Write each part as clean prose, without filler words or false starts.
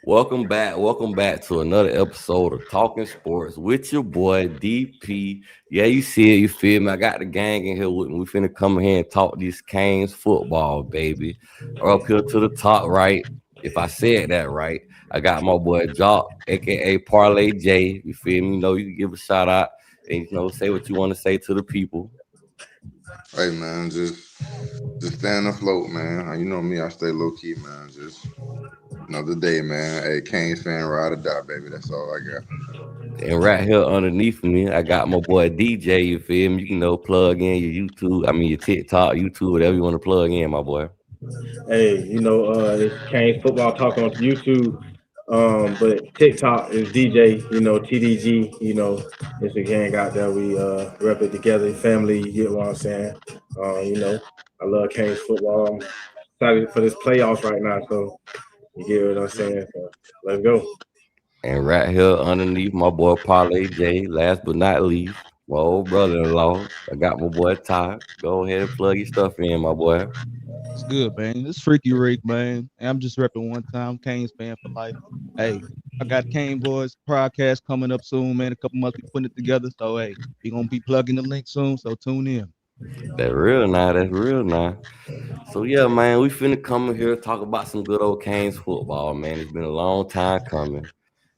Welcome back to another episode of Talking Sports with your boy DP. Yeah, you see it, you feel me? I got the gang in here with me. We finna come here and talk these Canes football, baby. Up here to the top right, if I said that right, I got my boy Jock, aka Parlay J. You feel me? You know, you can give a shout out and say what you want to say to the people. Hey man, just staying afloat, man. You know me, I stay low key, man. Just another day, man. Hey, Canes fan, ride or die, baby. That's all I got. And right here underneath me, I got my boy DJ. You feel me? You can plug in your YouTube. I mean your TikTok, YouTube, whatever you want to plug in, my boy. Hey, it's Kane Football Talk on YouTube. But TikTok is DJ, TDG, it's a gang out there. We rep it together, family, you get what I'm saying? You know, I love Kane's football. I'm excited for this playoffs right now, so you get what I'm saying? So let's go. And right here underneath my boy Parlay J. Last but not least, my old brother-in-law. I got my boy Ty. Go ahead and plug your stuff in, my boy. It's good, man. It's Freaky Rick, man. And I'm just repping one time. Canes fan for life. Hey, I got Kane Boys podcast coming up soon, man. A couple months we putting it together. So hey, we gonna be plugging the link soon. So tune in. That's real now. That's real now. So yeah, man, we finna come in here talk about some good old Canes football, man. It's been a long time coming.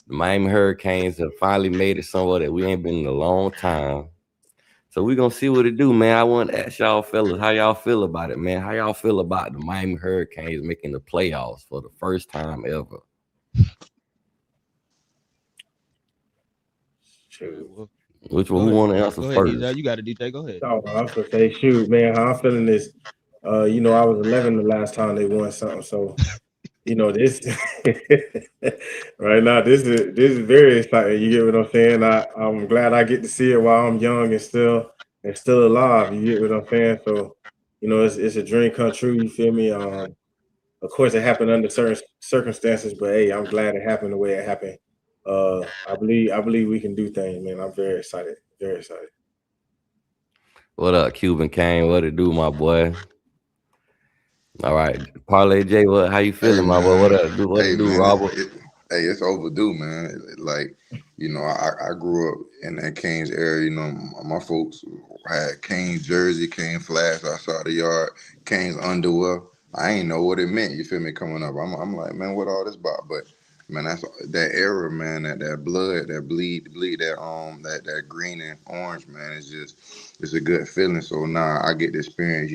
The Miami Hurricanes have finally made it somewhere that we ain't been in a long time. So we gonna see what it do, man. I want to ask y'all fellas, how y'all feel about it, man? How y'all feel about the Miami Hurricanes making the playoffs for the first time ever? Shoot. Well, Which one? go Who ahead. want to answer Go ahead, DJ. first? You got it, DJ. Go ahead. Oh, I was gonna say, shoot, man, how I'm feeling this. I was 11 the last time they won something, so this right now. This is very exciting. You get what I'm saying? I'm glad I get to see it while I'm young and still alive. You get what I'm saying? So, it's a dream come true. You feel me? Of course, it happened under certain circumstances, but hey, I'm glad it happened the way it happened. I believe we can do things, man. I'm very excited. Very excited. What up, Cuban Kane? What it do, my boy? All right, Parlay J. What? How you Hey feeling, my boy? What man, up? Do what hey it do, man, Robert? it's overdue, man. Like, I grew up in that Canes area. My folks had Canes jersey, Canes flags outside the yard, Canes underwear. I ain't know what it meant. You feel me? Coming up, I'm like, man, what all this about? But man, that's that era, man. That blood, that bleed, that green and orange, man. It's a good feeling. So now I get to experience,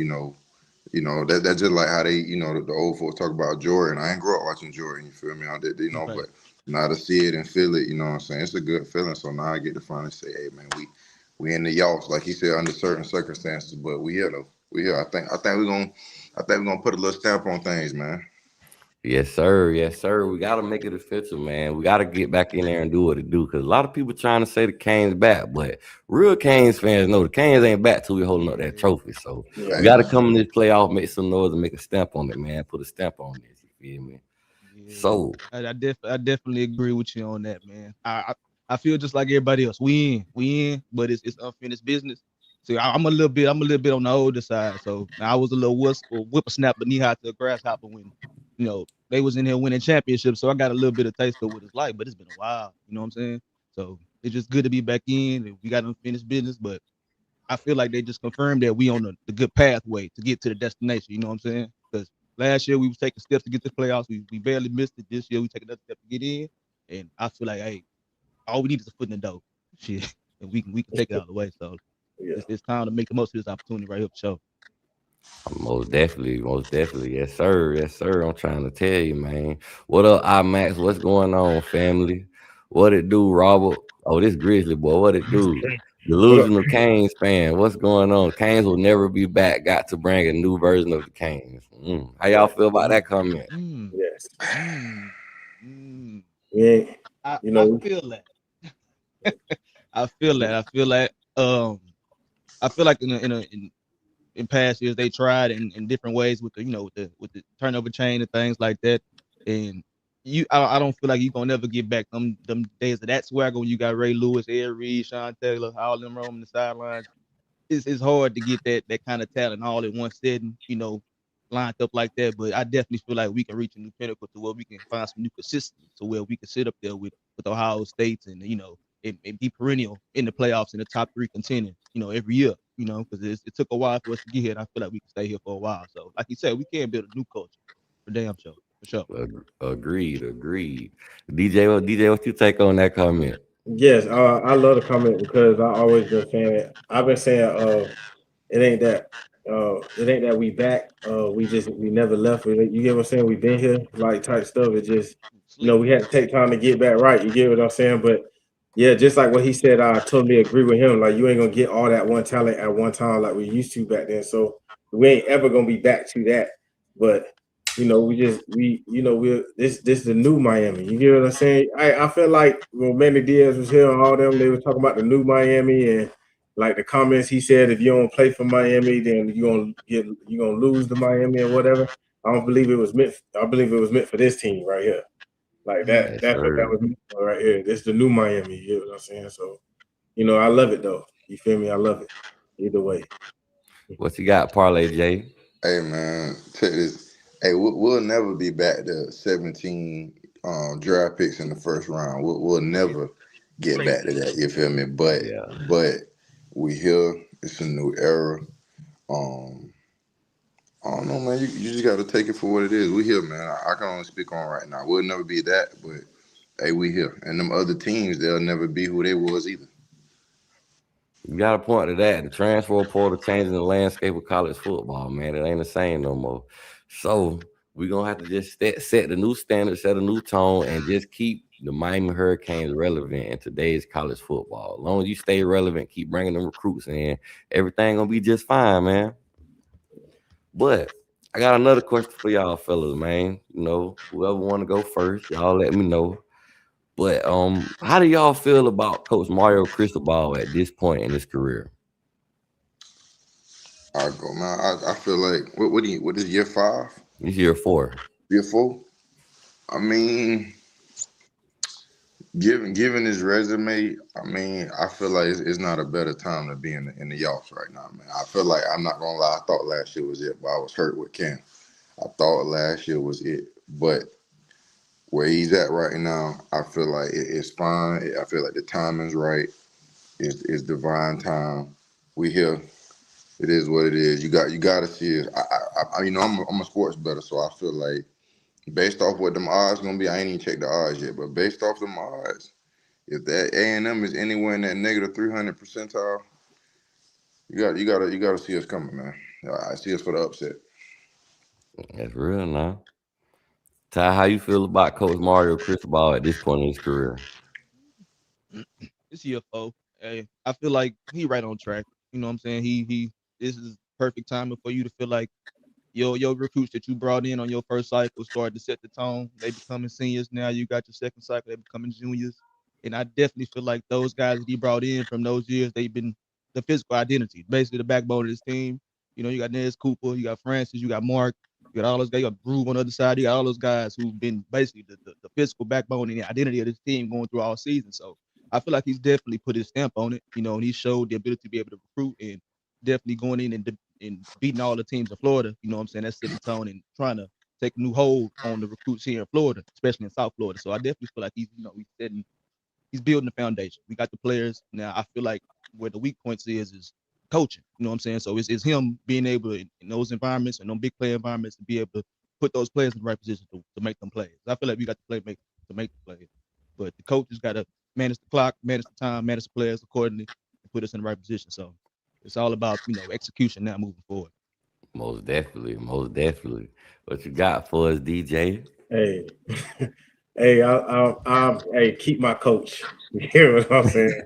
that's just like how they, the old folks talk about Jordan. I ain't grow up watching Jordan, you feel me? I did, Right. but now to see it and feel it, you know what I'm saying? It's a good feeling. So now I get to finally say, hey man, we in the y'alls, like he said, under certain circumstances, but we here though. We here. I think we're gonna put a little stamp on things, man. Yes, sir. Yes, sir. We gotta make it official, man. We gotta get back in there and do what it do. Cause a lot of people trying to say the Canes back, but real Canes fans know the Canes ain't back till we holding up that trophy. So we Yeah. Hey gotta man. come in this playoff, make some noise, and make a stamp on it, man. Put a stamp on this. You feel me? Yeah. So I definitely agree with you on that, man. I feel just like everybody else. We in, but it's unfinished business. So I'm a little bit on the older side. So I was a little whippersnapper, knee high to a grasshopper when, they was in here winning championships. So I got a little bit of taste of what it's like, but it's been a while. You know what I'm saying? So it's just good to be back in. And we got unfinished business, but I feel like they just confirmed that we on the good pathway to get to the destination. You know what I'm saying? Because last year we was taking steps to get to the playoffs. We barely missed it. This year we take another step to get in. And I feel like, hey, all we need is a foot in the door. Shit. And we can take it out of the way. So Yeah. it's time to make the most of this opportunity right here for sure. most definitely, yes, sir. Yes, sir. I'm trying to tell you, man. What up, IMAX? What's going on, family? What it do, Robert? Oh, this Grizzly boy. What it do? What up? Delusional Canes fan. What's going on? Canes will never be back. Got to bring a new version of the Canes. How y'all Yeah. feel about Mm, that comment? mm, Yes. mm, mm. We ain't. I, You I know. feel that. I feel that. I feel like I feel like in past years they tried in different ways with the with the turnover chain and things like that. And I don't feel like you gonna never get back them days of that swagger when you got Ray Lewis, Ed Reed, Sean Taylor, all them roaming the sidelines. It's hard to get that kind of talent all in one setting. lined up like that. But I definitely feel like we can reach a new pinnacle to where we can find some new consistency to where we can sit up there with Ohio State and and be perennial in the playoffs in the top 3 contending, every year, because it took a while for us to get here, and I feel like we can stay here for a while. So, like you said, we can build a new culture for damn sure, for sure. Agreed. DJ, what you take on that comment? Yes, I love the comment because I always been saying it. I've been saying it ain't that we back. We never left. You get what I'm saying? We've been here, like type stuff. It just we had to take time to get back right. You get what I'm saying? But yeah, just like what he said, I totally agree with him. Like you ain't gonna get all that one talent at one time like we used to back then. So we ain't ever gonna be back to that. But we're this is the new Miami. You get what I'm saying? I feel like when Manny Diaz was here and all them, they were talking about the new Miami and like the comments he said, if you don't play for Miami, then you're gonna lose to Miami or whatever. I don't believe it was meant. I believe it was meant for this team right here. Like that. Yes, That's what that sir. was meant for right here. This is the new Miami. You know what I'm saying? So, I love it though. You feel me? I love it. Either way. What you got, Parlay J? Hey man, check this. Hey, we'll never be back to 17 draft picks in the first round. We'll never get back to that. You feel me? But Yeah. we here. It's a new era. Um, I don't know, man. You just got to take it for what it is. We here, man. I can only speak on right now. We'll never be that, but hey, we here. And them other teams, they'll never be who they was either. You got a point to that. The transfer portal changing the landscape of college football, man. It ain't the same no more. So we're gonna have to just set the new standard, set a new tone, and just keep the Miami Hurricanes relevant in today's college football. As long as you stay relevant, keep bringing them recruits in, everything gonna be just fine, man. But I got another question for y'all fellas, man. Whoever want to go first, y'all let me know. But how do y'all feel about Coach Mario Cristobal at this point in his career? I go, man. I feel like what is year 5? He's year 4. Year 4? I mean, given his resume, I mean, I feel like it's not a better time to be in the Yawps right now, man. I feel like I'm not gonna lie. I thought last year was it, but I was hurt with Ken. I thought last year was it, but where he's at right now, I feel like it's fine. I feel like the timing's right. It's divine time. We here. It is what it is. You got to see it. I'm a sports bettor, so I feel like based off what them odds gonna be, I ain't even checked the odds yet, but based off them odds, if that A&M is anywhere in that negative 300 percentile, you gotta see us coming, man. I see us for the upset. That's real now. Ty, how you feel about Coach Mario Cristobal at this point in his career? This CFO, hey, I feel like he right on track. You know what I'm saying? He this is perfect timing for you to feel like your recruits that you brought in on your first cycle started to set the tone. They becoming seniors now. You got your second cycle, they becoming juniors. And I definitely feel like those guys that he brought in from those years, they've been the physical identity, basically the backbone of this team. You got Nez Cooper, you got Francis, you got Mark, you got all those guys, you got Groove on the other side, you got all those guys who've been basically the physical backbone and the identity of this team going through all season. So I feel like he's definitely put his stamp on it, and he showed the ability to be able to recruit and definitely going in and beating all the teams in Florida. You know what I'm saying? That's setting the tone and trying to take a new hold on the recruits here in Florida, especially in South Florida. So I definitely feel like he's building the foundation. We got the players. Now I feel like where the weak points is coaching. You know what I'm saying? So it's him being able to, in those environments and those big play environments, to be able to put those players in the right position to make them plays. I feel like we got the to make the plays. But the coaches got to manage the clock, manage the time, manage the players accordingly, and put us in the right position. So it's all about execution now moving forward. Most definitely. What you got for us, DJ? Hey, hey, keep my coach. You hear what I'm saying?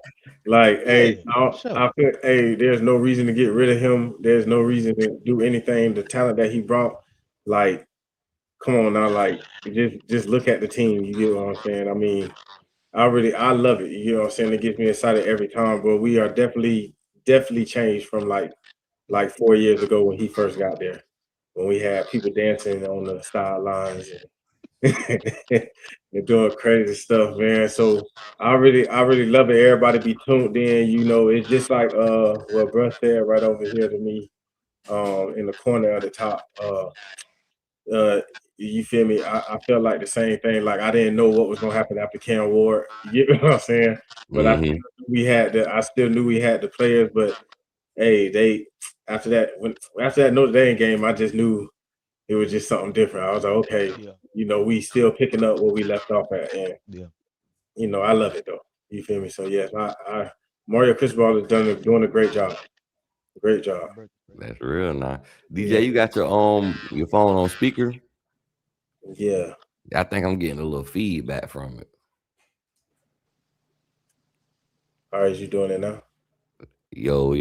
Like, Yeah, sure. I feel, there's no reason to get rid of him. There's no reason to do anything. The talent that he brought, like, come on now, like, just look at the team. You get what I'm saying? I mean, I love it. You know what I'm saying? It gets me excited every time. But we are definitely changed from like 4 years ago when he first got there, when we had people dancing on the sidelines and doing crazy stuff, man. So I really love it. Everybody be tuned in. It's just like what Bruh said right over here to me. in the corner of the top. You feel me? I felt like the same thing. Like I didn't know what was gonna happen after Cam Ward. You get what I'm saying? But Mm-hmm. I still knew we had the players. But hey, they after that Notre Dame game, I just knew it was just something different. I was like, okay, we still picking up where we left off at, and I love it though. You feel me? So yes, I Mario Cristobal is doing a great job. Great job. That's real nice. DJ, Yeah. you got your phone on speaker? Yeah. I think I'm getting a little feedback from it. All right, you doing it now? Yo.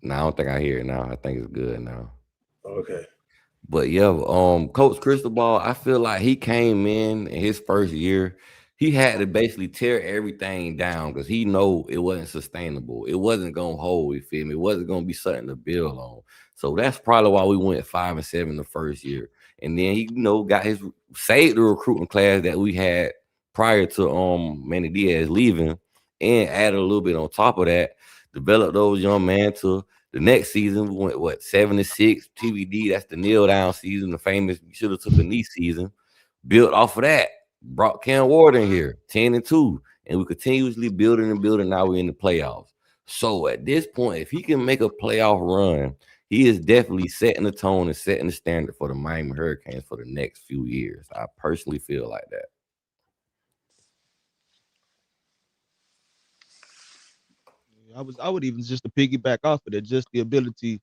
No, I don't think I hear it now. I think it's good now. Okay. But yeah, Coach Cristobal, I feel like he came in his first year. He had to basically tear everything down because he know it wasn't sustainable. It wasn't gonna hold. You feel me? It wasn't gonna be something to build on. So that's probably why we went 5-7 the first year. And then he, got saved the recruiting class that we had prior to Manny Diaz leaving, and added a little bit on top of that. Developed those young men to the next season. We went 7-6 TVD. That's the kneel down season, the famous should have took a knee season. Built off of that, brought Cam Ward in here 10-2, and we continuously building and building. Now we're in the playoffs. So at this point, if he can make a playoff run, he is definitely setting the tone and setting the standard for the Miami Hurricanes for the next few years. I personally feel like that. I would even just to piggyback off of it, just the ability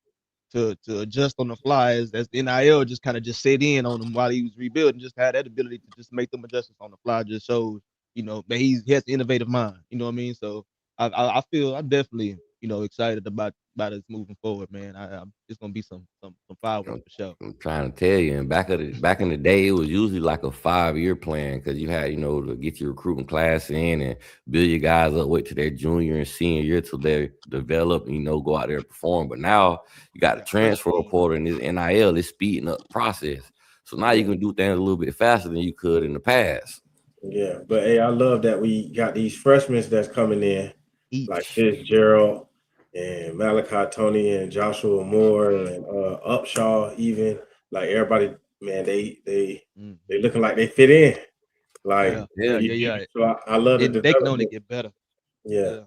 to adjust on the fly as the NIL just kind of just set in on him while he was rebuilding. Just had that ability to just make them adjustments on the fly just shows, that he has an innovative mind. You know what I mean? So I feel I'm definitely excited about us moving forward, man. It's gonna be some fireworks for sure. I'm trying to tell you, and back in the day, it was usually like a 5-year plan because you had, to get your recruiting class in and build your guys up, wait till their junior and senior year till they develop and go out there and perform. But now you got the transfer portal and this NIL is speeding up the process. So now you can do things a little bit faster than you could in the past. Yeah, but hey, I love that we got these freshmen that's coming in, like Fitzgerald and Malachi Tony and Joshua Moore and Upshaw, even like everybody, man, they looking like they fit in. Like yeah. So I love the development. They can only get better. Yeah.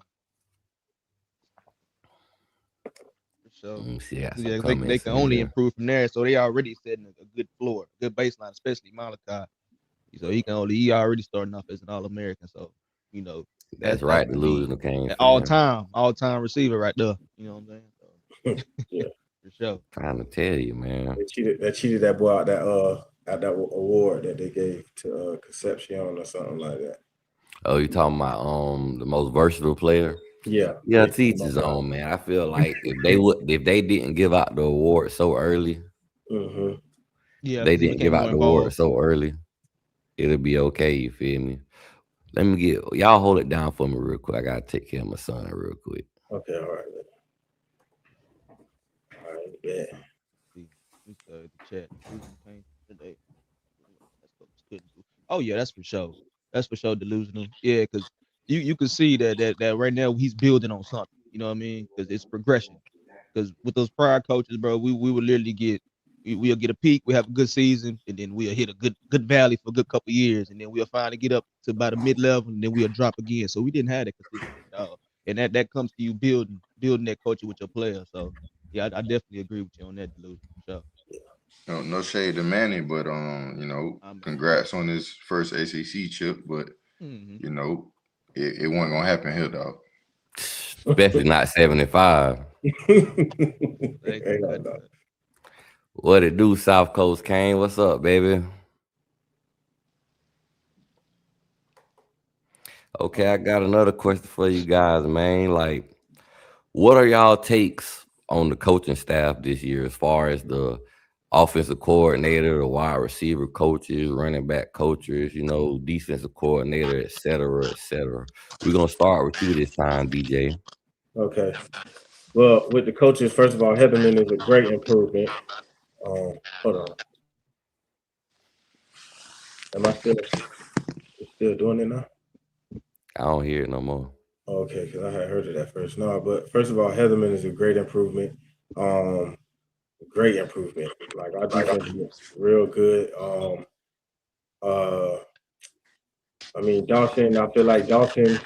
So they can only improve from there. So they already setting a good floor, good baseline, especially Malachi. So he already starting off as an All-American. So that's right. The losing Canes all time receiver right there. You know what I'm saying? So, yeah, for sure. Trying to tell you, man. They cheated that boy out that award that they gave to Concepcion or something like that. Oh, you talking about the most versatile player? Yeah. Teach his own, man. I feel like if they didn't give out the award so early, they didn't give out the award so early, it'll be okay. You feel me? Let me y'all hold it down for me real quick. I gotta take care of my son real quick. Okay, all right. All right, yeah. The chat. Oh yeah, that's for sure. That's for sure delusional. Yeah, because you can see that right now he's building on something. You know what I mean? Because it's progression. Because with those prior coaches, bro, we would literally we'll get a peak, we have a good season, and then we'll hit a good valley for a good couple years, and then we'll finally get up to about a mid-level, and then we'll drop again. So we didn't have that consistency at all. And that comes to you building that culture with your players. So yeah, I definitely agree with you on that, delusion, for sure. No shade to Manny, but congrats on his first ACC chip. But it wasn't gonna happen here, dog. Especially not 75. What it do, South Coast Kane? What's up, baby? Okay, I got another question for you guys, man. Like, what are y'all takes on the coaching staff this year as far as the offensive coordinator, the wide receiver coaches, running back coaches, defensive coordinator, et cetera, et cetera? We're going to start with you this time, DJ. Okay. Well, with the coaches, first of all, Heatherman is a great improvement. Hold on. Am I still doing it now? I don't hear it no more. Okay, because I had heard it at first. No, but first of all, Heatherman is a great improvement. great improvement. Like our defense looks real good. I mean Dawson. I feel like Dawson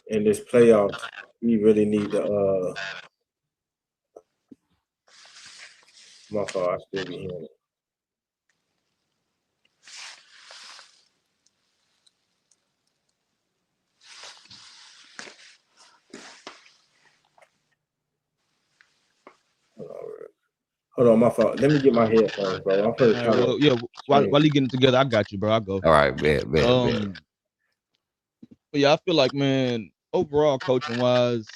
in this playoffs, he really need to. My fault. I still be hearing it. Hold on, my fault. Let me get my headphones, bro. I'm first. All right, well, yeah. While you getting it together, I got you, bro. I go. All right, bet. But yeah, I feel like, man, overall coaching wise,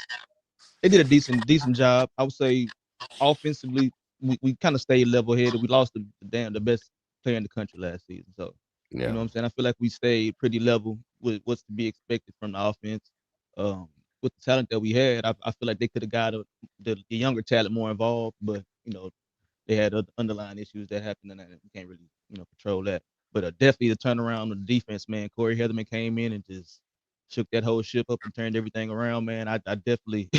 they did a decent job. I would say offensively, we kind of stayed level headed. We lost the best player in the country last season. So Yeah. you know what I'm saying? I feel like we stayed pretty level with what's to be expected from the offense. With the talent that we had, I feel like they could have got the younger talent more involved, but you know, they had other underlying issues that happened, and we can't really, control that. But definitely the turnaround of the defense, man. Corey Heatherman came in and just shook that whole ship up and turned everything around, man. I definitely,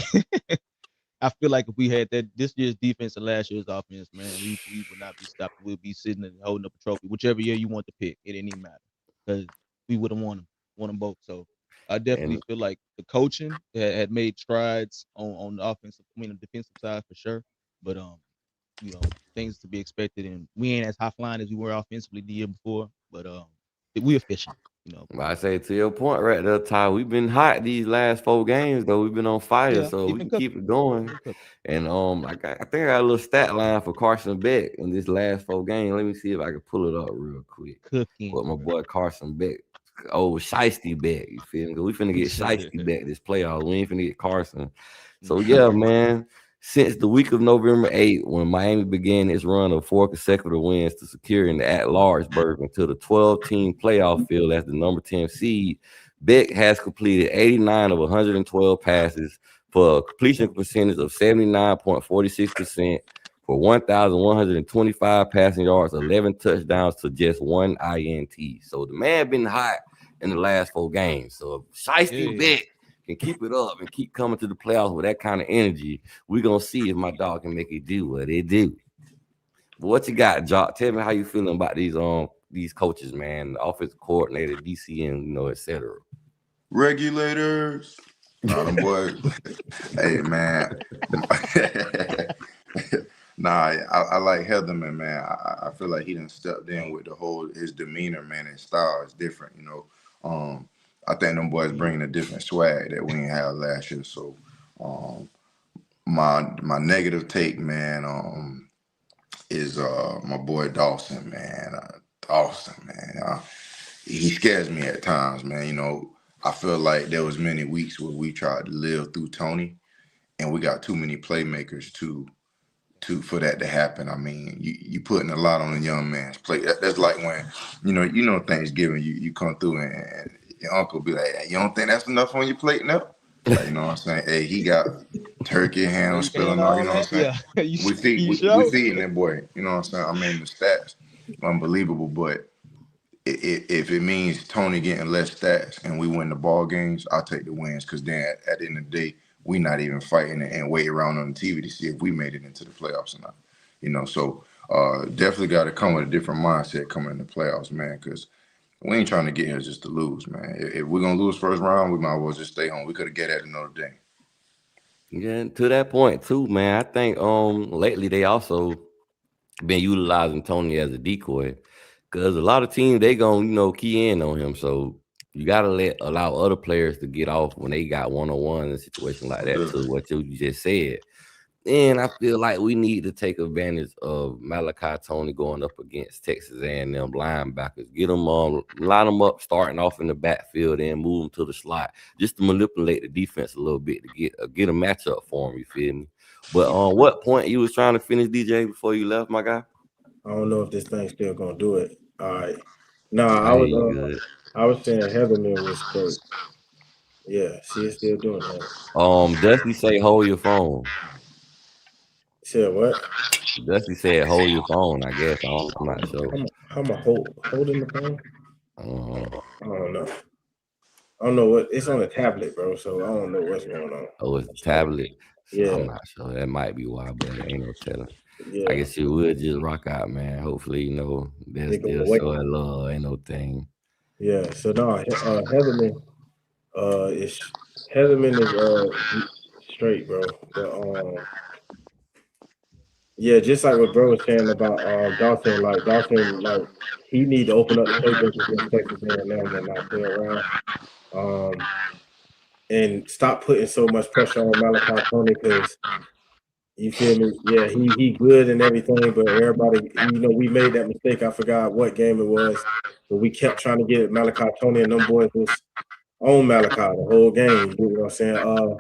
I feel like if we had this year's defense and last year's offense, man, we would not be stopped. We'll be sitting and holding up a trophy, whichever year you want to pick. It didn't even matter because we would have won them both. So I definitely feel like the coaching had made strides on the the defensive side for sure. But things to be expected, and we ain't as high flying as we were offensively the year before, but we efficient. I say to your point right there, Ty, we've been hot these last 4 games though. We've been on fire, so we can keep it going. And I think I got a little stat line for Carson Beck in this last 4 games. Let me see if I can pull it up real quick. With my boy Carson Beck. Oh, Shiesty Beck, you feel me? We finna get Shiesty Beck this playoff. We ain't finna get Carson. So yeah, man. Since the week of November 8th, when Miami began its run of 4 consecutive wins to secure an at-large berth into the 12-team playoff field as the number 10 seed, Beck has completed 89 of 112 passes for a completion percentage of 79.46% for 1,125 passing yards, 11 touchdowns to just 1 INT. So the man been hot in the last 4 games. So Shiesty Beck can keep it up and keep coming to the playoffs with that kind of energy, we're going to see if my dog can make it do what it do. But what you got, Jock? Tell me how you feeling about these coaches, man, the offensive coordinator, DC, and, et cetera. Regulators. Nah, them boys. Hey, man. Nah, I like Heatherman, man. I feel like he done stepped in with his demeanor, man, and style is different, I think them boys bringing a different swag that we didn't have last year. So, my negative take, man, is my boy Dawson, man. He scares me at times, man. I feel like there was many weeks where we tried to live through Tony, and we got too many playmakers for that to happen. I mean, you putting a lot on a young man's plate. That's like when Thanksgiving, you come through and your uncle be like, hey, you don't think that's enough on your plate now? Like, you know what I'm saying? Hey, he got turkey, ham, spilling out, you know what I'm saying? Yeah. We feeding that boy, you know what I'm saying? I mean, the stats, unbelievable, but if it means Tony getting less stats and we win the ball games, I'll take the wins, because then at the end of the day, we not even fighting and wait around on the TV to see if we made it into the playoffs or not. So definitely got to come with a different mindset coming in the playoffs, man, because we ain't trying to get here just to lose, man. If we're going to lose first round, we might as well just stay home. We could have get at another day. Yeah, to that point too, man. I think lately they also been utilizing Tony as a decoy, because a lot of teams, they gonna key in on him. So you gotta allow other players to get off when they got one-on-one in a situation like that too, what you just said. And I feel like we need to take advantage of Malachi Tony going up against Texas A&M linebackers. Get them line them up, starting off in the backfield and move them to the slot, just to manipulate the defense a little bit to get a matchup for them. You feel me? But on what point you was trying to finish, DJ, before you left, my guy? I don't know if this thing's still gonna do it. All right. No, I was saying Heatherman was great. Yeah, she is still doing that. Dusty say hold your phone. Said what? Dusty said hold your phone, I guess. I'm not sure. How am I holding the phone? I don't know. I don't know what it's on a tablet, bro. So I don't know what's going on. Oh, it's a tablet. So yeah, I'm not sure. That might be why, but ain't no telling. Yeah, I guess you would just rock out, man. Hopefully, they'll they go still away. show that love. Ain't no thing. Yeah. So no, Heatherman, is Heatherman is straight, bro. But yeah, just like what bro was saying about Dawson, like he need to open up the playbook against Texas A&M and not play around. And stop putting so much pressure on Malachi Tony because you feel me? Yeah, he good and everything, but everybody, we made that mistake. I forgot what game it was, but we kept trying to get Malachi Tony, and them boys was on Malachi the whole game. You know what I'm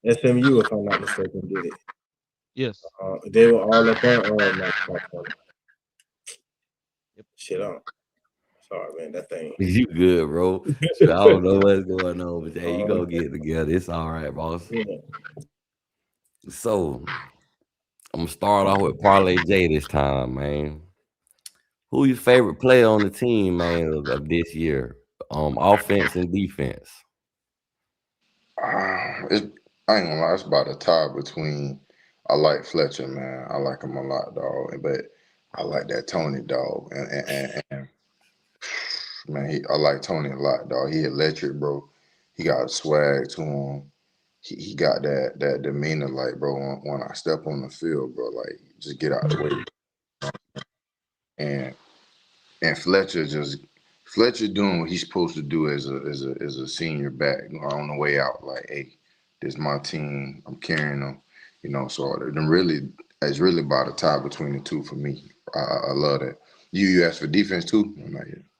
saying? SMU, if I'm not mistaken, did it. Yes. They were all up on Malachi Tony. Shit on. Sorry, man, that thing. You good, bro? I don't know what's going on, but hey, you gonna get it together. It's all right, boss. Yeah. So I'm gonna start off with Parlay J this time, man. Who your favorite player on the team, man, of this year? Offense and defense. I ain't gonna lie, it's about a tie between. I like Fletcher, man. I like him a lot, dog. But I like that Tony, dog. And man, I like Tony a lot, dog. He electric, bro. He got swag to him. He got that demeanor, like, bro. When I step on the field, bro, like, just get out the way. And Fletcher doing what he's supposed to do as a senior back on the way out. Like, hey, this is my team. I'm carrying them. So it's really about a tie between the two for me. I love that. You asked for defense too?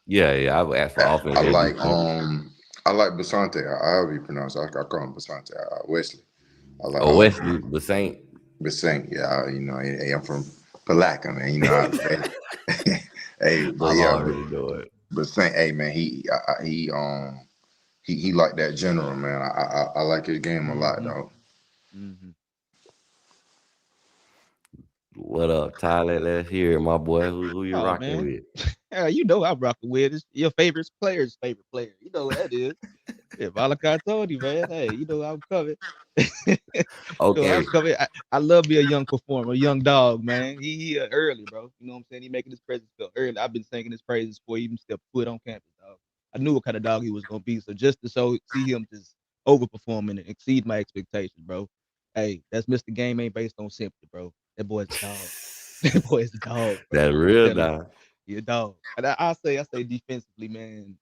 Yeah. I would ask for offense. I like Basante. However you pronounce it. I call him Basante. Wesley. I like Wesley Basant. Basant. Yeah, hey, I'm from Palaca, man. Hey, but I yeah, already know it. Basant. Hey, man, he like that general, man. I like his game a lot, dog. Mm-hmm. What up, Tyler? Let's hear it, my boy. Who you rocking with? Yeah, I'm rocking with. It's your favorite player's favorite player. You know what that is. Yeah, Malachi Tony, man. Hey, I'm coming. Okay. I'm coming. I love me a young performer, a young dog, man. He early, bro. You know what I'm saying? He making his presence felt early. I've been singing his praises before he even stepped foot on campus, dog. I knew what kind of dog he was gonna be. So just to see him just overperforming and exceed my expectations, bro. Hey, that's Mr. Game ain't based on sympathy, bro. That boy's a dog. That boy's a dog. Bro. That's real now. He a dog. And I say defensively, man.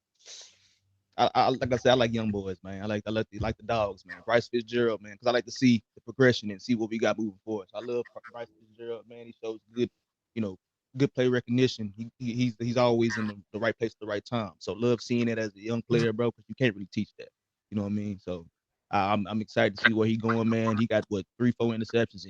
I like I said, I like young boys, man. I like the dogs, man. Bryce Fitzgerald, man, because I like to see the progression and see what we got moving forward. So I love Bryce Fitzgerald, man. He shows good, good play recognition. He's always in the right place at the right time. So love seeing it as a young player, bro, because you can't really teach that. You know what I mean? So I'm excited to see where he's going, man. He got 3-4 interceptions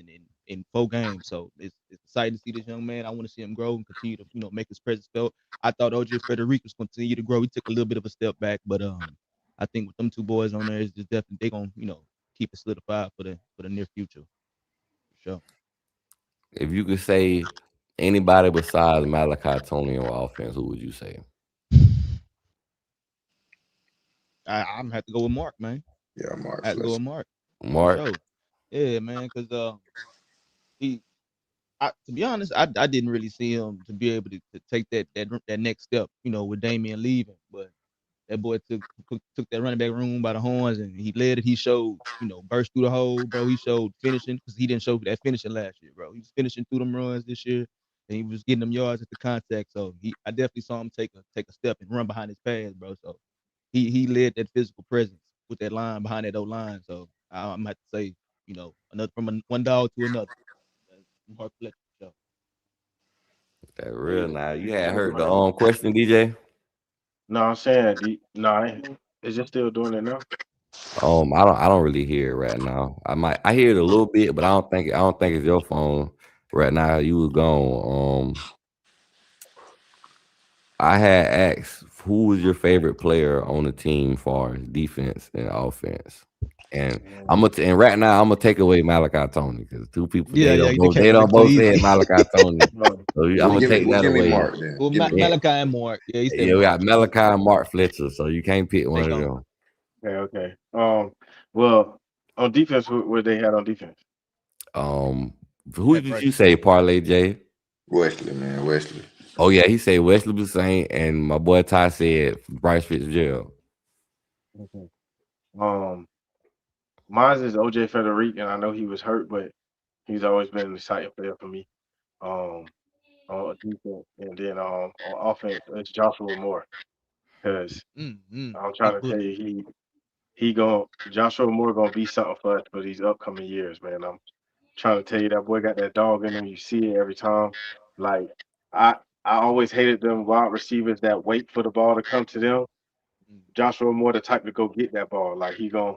in 4 games. So it's exciting to see this young man. I want to see him grow and continue to make his presence felt. I thought OJ Frederick was continue to grow. He took a little bit of a step back, but I think with them 2 boys on there, it's just definitely they're gonna keep it solidified for the near future. For sure. If you could say anybody besides Malachi Tony on offense, who would you say? I'm gonna have to go with Mark, man. Yeah, Mark. I have to go with Mark. Mark. Sure. Yeah, man, because to be honest, I didn't really see him to be able to take that next step, with Damian leaving. But that boy took that running back room by the horns and he led it. He showed, burst through the hole, bro. He showed finishing because he didn't show that finishing last year, bro. He was finishing through them runs this year and he was getting them yards at the contact. So I definitely saw him take a step and run behind his pass, bro. So he led that physical presence with that line behind that O-line. So I'm gonna have to say, another from one dog to another. Mark Fletcher. That real now. You had heard the question, DJ? No, I'm saying is it still doing it now? I don't really hear it right now. I hear it a little bit, but I don't think it's your phone right now. You was gone. I had asked who was your favorite player on the team for defense and offense. And and right now I'm gonna take away Malachi Tony because 2 people they don't both say Malachi Tony. So I'm gonna take that away. Mark, well, Malachi and Mark. Yeah, we got Malachi and Mark Fletcher, so you can't pick one of them. Okay. Well, on defense, what they had on defense? Who That did Bryce. you say, Parlay J? Wesley, man, Wesley. Oh yeah, he said Wesley Busain, and my boy Ty said Bryce Fitzgerald. Okay. Mine is OJ Federico, and I know he was hurt, but he's always been an exciting player for me. Um, on defense, and then on offense, it's Joshua Moore. Because I'm trying Big to tell bully. you, Joshua Moore gonna be something for us for these upcoming years, man. I'm trying to tell you that boy got that dog in him. You see it every time. Like I I always hated them wide receivers that wait for the ball to come to them. Mm. Joshua Moore the type to go get that ball. Like he gonna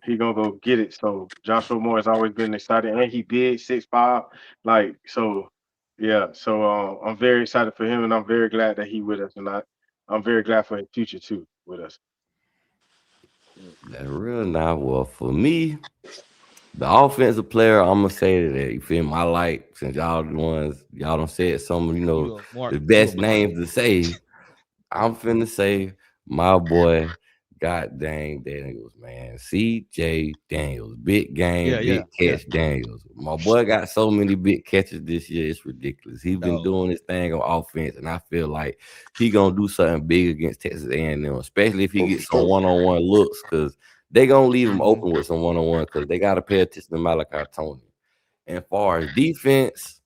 go get it. So Joshua Moore has always been excited, and he big 6'5". Like so, yeah. So I'm very excited for him, and I'm very glad that he with us, and I'm very glad for his future too with us. That's real now. Well, for me, the offensive player, I'm gonna say that you feel me. I like since y'all the ones y'all don't said some of Mark. the best names to say. I'm finna say my boy, God dang Daniels, man. CJ Daniels, big game, big catch Daniels. My boy got so many big catches this year, it's ridiculous. He's been doing his thing on offense, and I feel like he gonna do something big against Texas A&M, especially if he gets some one-on-one looks, because they gonna leave him open with some one-on-one, because they gotta pay attention to Malachi Tony. And far as defense,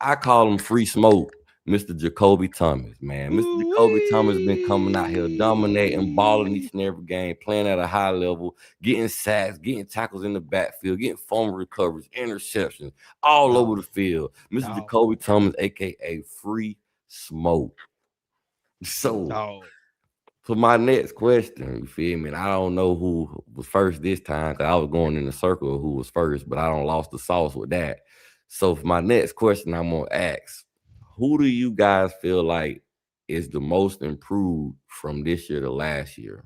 I call him free smoke. Mr. Jacoby Thomas, man. Mr. Jacoby Thomas been coming out here dominating, balling each and every game, playing at a high level, getting sacks, getting tackles in the backfield, getting fumble recoveries, interceptions, all over the field. Mr. Jacoby Thomas, aka Free Smoke. So for my next question, you feel me? And I don't know who was first this time, because I was going in the circle of who was first, but I don't lost the sauce with that. So for my next question, I'm gonna ask, who do you guys feel like is the most improved from this year to last year?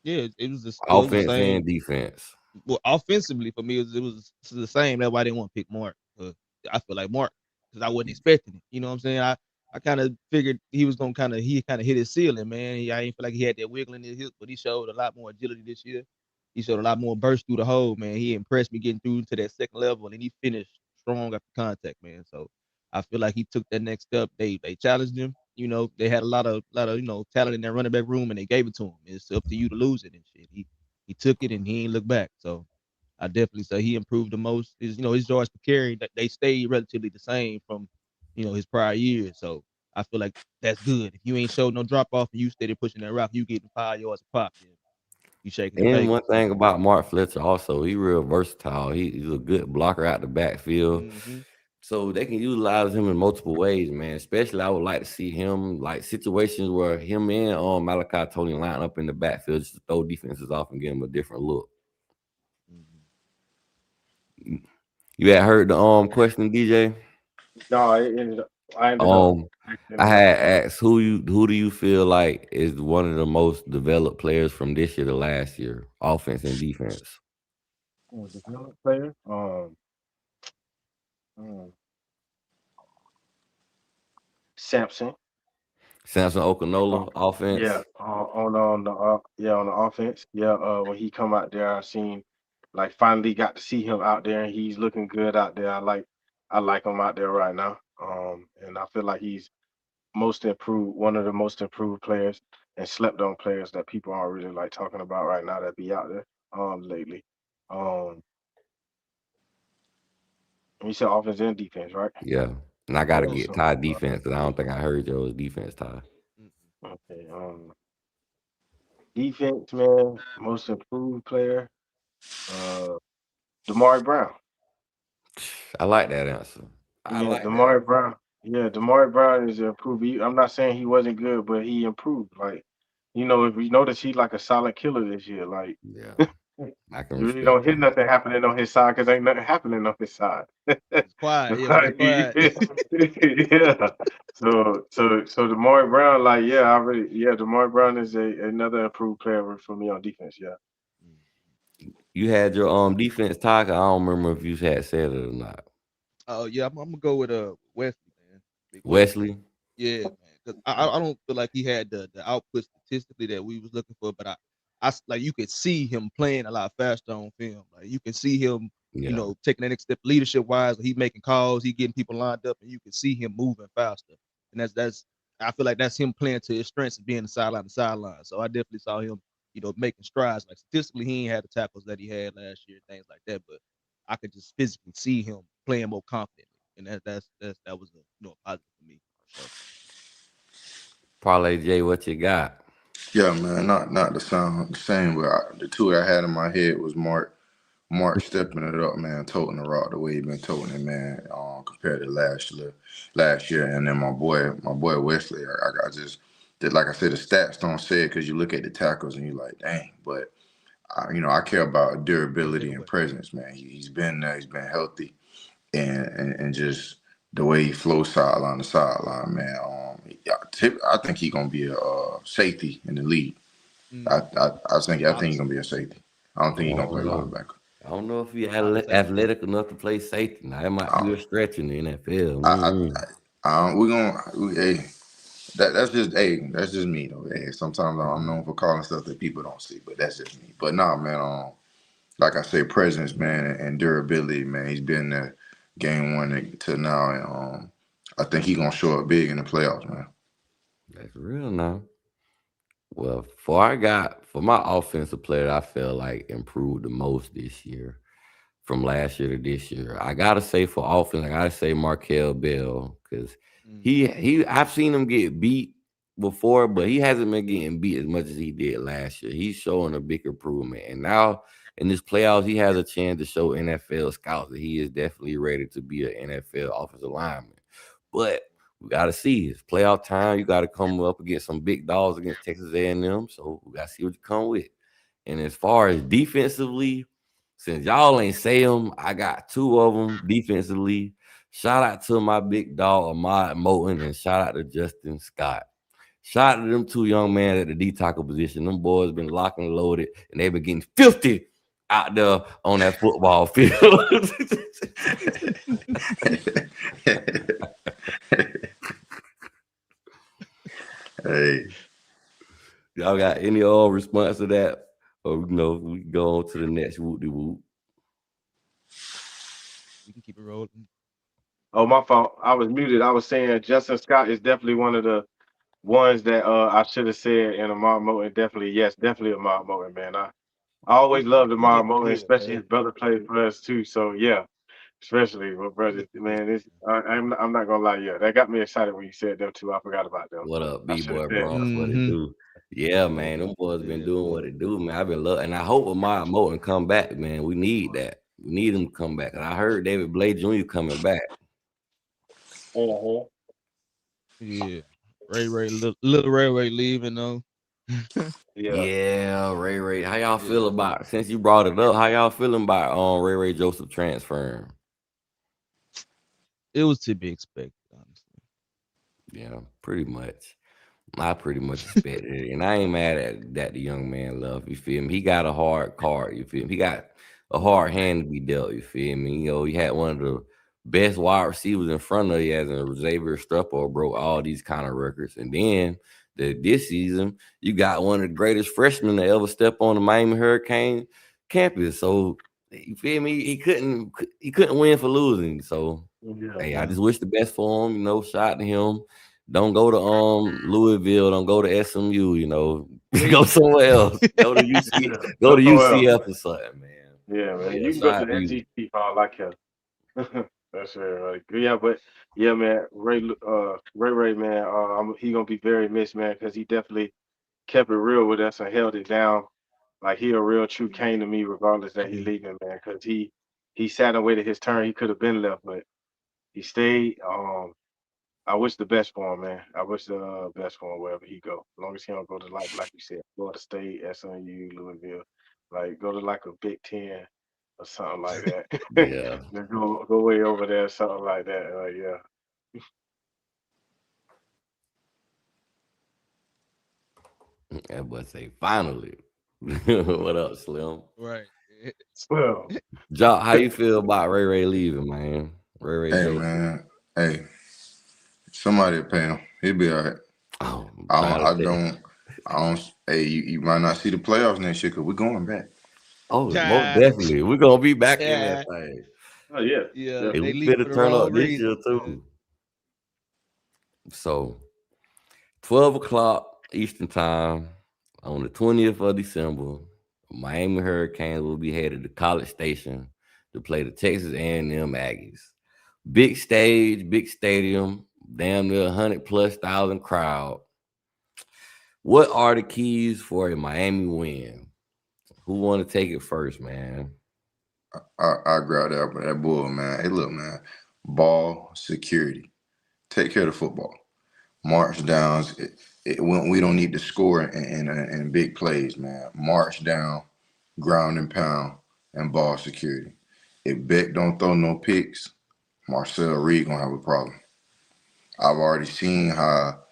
Yeah, it was the Offense same. and defense. Well, offensively for me, it was the same. That's why I didn't want to pick Mark. I feel like Mark because I wasn't expecting it. You know what I'm saying? I kind of figured he was gonna kind of hit his ceiling, man. I didn't feel like he had that wiggle in his hips, but he showed a lot more agility this year. He showed a lot more burst through the hole, man. He impressed me getting through to that second level, and he finished strong after contact, man. So I feel like he took that next step. They challenged him. You know, they had a lot of talent in their running back room, and they gave it to him. It's up to you to lose it and shit. He took it and he ain't looked back. So I definitely say he improved the most. His yards per carry, that they stayed relatively the same from his prior years. So I feel like that's good. If you ain't showed no drop off and you steady pushing that rock, you getting 5 yards a pop. Then you shaking the And bacon. one thing about Mark Fletcher also, he real versatile. He's a good blocker out the backfield. Mm-hmm. So they can utilize him in multiple ways, man. Especially I would like to see him like situations where him and Malachi Tony line up in the backfield just to throw defenses off and give him a different look. Mm-hmm. You had heard the question, DJ? No, I ended up. I had asked who do you feel like is one of the most developed players from this year to last year, offense and defense? Developed player. Samson. Samson Okinola, offense. Yeah, on the offense. Yeah, when he come out there, I finally got to see him out there, and he's looking good out there. I like him out there right now. And I feel like he's most improved, one of the most improved players and slept on players that people aren't really like talking about right now that be out there lately. Um, and you said offense and defense, right? Yeah. And I gotta get So, Ty defense because I don't think I heard Joe's defense, Ty. okay. Defense, man, most improved player, uh, Damari Brown. I like that answer. I Yeah, like that. Damari Brown. Yeah, Damari Brown is improved. I'm not saying he wasn't good, but he improved. Like, if we notice, he like a solid killer this year. Like, Yeah. I can you really respect don't hear that. nothing happening on his side because ain't nothing happening on his side. It's quiet. Yeah, it's quiet. Yeah. So Damari Brown, like, Damari Brown is another improved player for me on defense. Yeah. You had your defense, Ty. I don't remember if you had said it or not. Oh yeah, I'm gonna go with Wesley, man. Big Wesley. Yeah, man. Because I don't feel like he had the output statistically that we was looking for, but I like you could see him playing a lot faster on film. Like you can see him you Yeah. know, taking that next step leadership wise. He making calls, he getting people lined up, and you can see him moving faster. And that's I feel like that's him playing to his strengths and being the sideline to sideline. So I definitely saw him, you know, making strides. Like statistically, he ain't had the tackles that he had last year, things like that. But I could just physically see him playing more confidently, and that was a, you know, positive for me. So Parlay J, what you got? Yeah, man, not the same, but the two I had in my head was Mark stepping it up, man, toting the rock the way he been toting it, man, compared to last year, and then my boy Wesley, I just did, like I said, the stats don't say it because you look at the tackles and you're like, dang, but I care about durability and presence, man. He's been there, he's been healthy, and just the way he flows sideline to sideline, man. I think he's gonna be a safety in the league. I think he's gonna be a safety. I don't think he's gonna play linebacker. I don't know if he's athletic enough to play safety. Now, it might be a stretch in the NFL. Hey, that's just me though. Hey, sometimes I'm known for calling stuff that people don't see, but that's just me. But nah, man. Like I say, presence, man, and durability, man. He's been there game one to now, and I think he's gonna show up big in the playoffs, man. That's real now. Well, for my offensive player, I feel like improved the most this year from last year to this year. I gotta say for offense, I gotta say Markel Bell because I've seen him get beat before, but he hasn't been getting beat as much as he did last year. He's showing a big improvement, and now in this playoffs, he has a chance to show NFL scouts that he is definitely ready to be an NFL offensive lineman. But we got to see it's playoff time. You got to come up against some big dogs against Texas A&M. So we got to see what you come with. And as far as defensively, since y'all ain't say them, I got two of them defensively. Shout out to my big dog, Ahmad Moten, and shout out to Justin Scott. Shout out to them two young men at the D tackle position. Them boys been locked and loaded, and they've been getting filthy out there on that football field. Hey, y'all got any response to that? Or we can go on to the next whoop-de-whoop. we can keep it rolling. Oh, my fault. I was muted. I was saying Justin Scott is definitely one of the ones that I should have said, and Ahmad Moten definitely Ahmad Moten, man. I always loved Ahmad Moten, especially his brother played for us too. So yeah, especially my brother, man. I'm not gonna lie, yeah, that got me excited when you said them two. I forgot about them. What up, I should've B-Boy said Bronx? What it do? Yeah, man. Them boys been doing what it do, man. I've been loving, and I hope Ahmad Moten come back, man. We need that. We need him to come back. And I heard David Blade Jr. coming back. Yeah, little Ray leaving though. Yeah, Ray. How y'all feel about, since you brought it up? How y'all feeling about Ray Joseph transferring? It was to be expected, honestly. Yeah, pretty much. I pretty much expected it, and I ain't mad at that. The young man love, you feel me? He got a hard card, you feel me? He got a hard hand to be dealt, you feel me? He had one of the best wide receivers in front of you, as in Xavier Streppo, broke all these kind of records, and then this season you got one of the greatest freshmen to ever step on the Miami Hurricane campus. So you feel me? He couldn't win for losing. So hey, I just wish the best for him. Shout out to him. Don't go to Louisville. Don't go to SMU. Go somewhere else. Go to UC. Go to UCF or something, man. Yeah, man. You can go to NGT. I like him. That's right. Yeah, but yeah, man. Ray, man. He gonna be very missed, man, because he definitely kept it real with us and held it down. Like he a real true Kane to me, regardless that he leaving, man. Because he sat and waited his turn. He could have been left, but he stayed. I wish the best for him, man. I wish the best for him wherever he go. As long as he don't go to like you said, Florida State, SMU, Louisville, like go to like a Big Ten or something like that. Yeah. Just go way over there, something like that. Yeah. That boy say finally. What up, Slim? Right. Well, Jock, how you feel about Ray leaving, man? Ray. Hey, man. Hey, somebody pay him. He'll be all right. Oh, I don't. Hey, you might not see the playoffs next year because we're going back. Oh, most Yeah. definitely. We're gonna be back in Yeah. that thing. Oh yeah. Yeah, Hey, they we leave for finna the turn wrong up this reason. year too. So 12 o'clock Eastern time on the 20th of December, Miami Hurricanes will be headed to College Station to play the Texas A&M Aggies. Big stage, big stadium, damn near 100,000+ crowd. What are the keys for a Miami win? Who want to take it first, man? I grab that bull, man. Hey, look, man. Ball security. Take care of the football. March downs. We don't need to score in big plays, man. March down, ground and pound, and ball security. If Beck don't throw no picks, Marcel Reed gonna have a problem. I've already seen how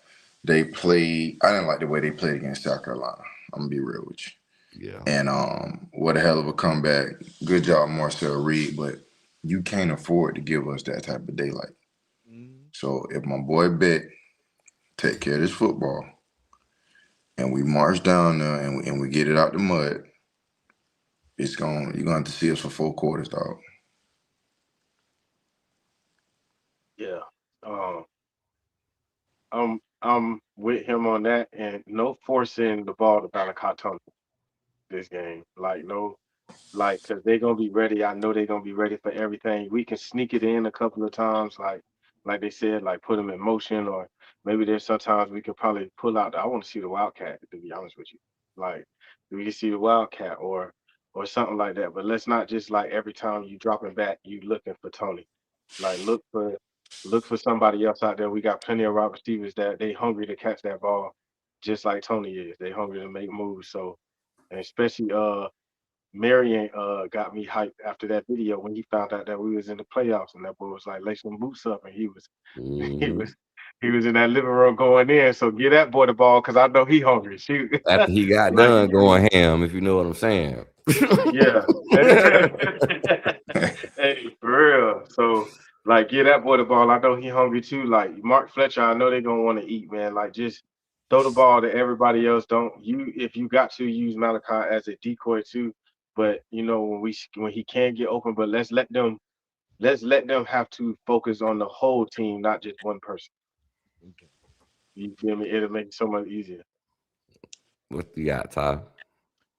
they played. I didn't like the way they played against South Carolina. I'm gonna be real with you. Yeah. And what a hell of a comeback. Good job, Marcel Reed, but you can't afford to give us that type of daylight. So if my boy Beck take care of this football and we march down there and we get it out the mud, you're gonna have to see us for 4 quarters, dog. Yeah. I'm with him on that, and no forcing the ball to Malachi Tony this game. Like no, because they're gonna be ready. I know they're gonna be ready for everything. We can sneak it in a couple of times, like they said, like put them in motion, or maybe there's sometimes we could probably pull out. I want to see the Wildcat, to be honest with you. Like we can see the Wildcat or something like that. But let's not just like every time you dropping back, you looking for Tony. Like look for somebody else out there. We got plenty of wide receivers that they hungry to catch that ball, just like Tony is. They hungry to make moves. So, and especially Marion got me hyped after that video when he found out that we was in the playoffs, and that boy was like lacing them boots up, and he was Mhm. he was in that living room going in. So get that boy the ball, because I know he hungry. Shoot. After he got Like, done going ham, if you know what I'm saying. yeah. Hey, for real. So like get that boy the ball. I know he hungry too. Like Mark Fletcher, I know they're gonna want to eat, man. Like just throw the ball to everybody else. Don't you if you got to use Malachi as a decoy too. But you know when he can get open, but let's let them have to focus on the whole team, not just one person. You feel me? It'll make it so much easier. What you got, Ty?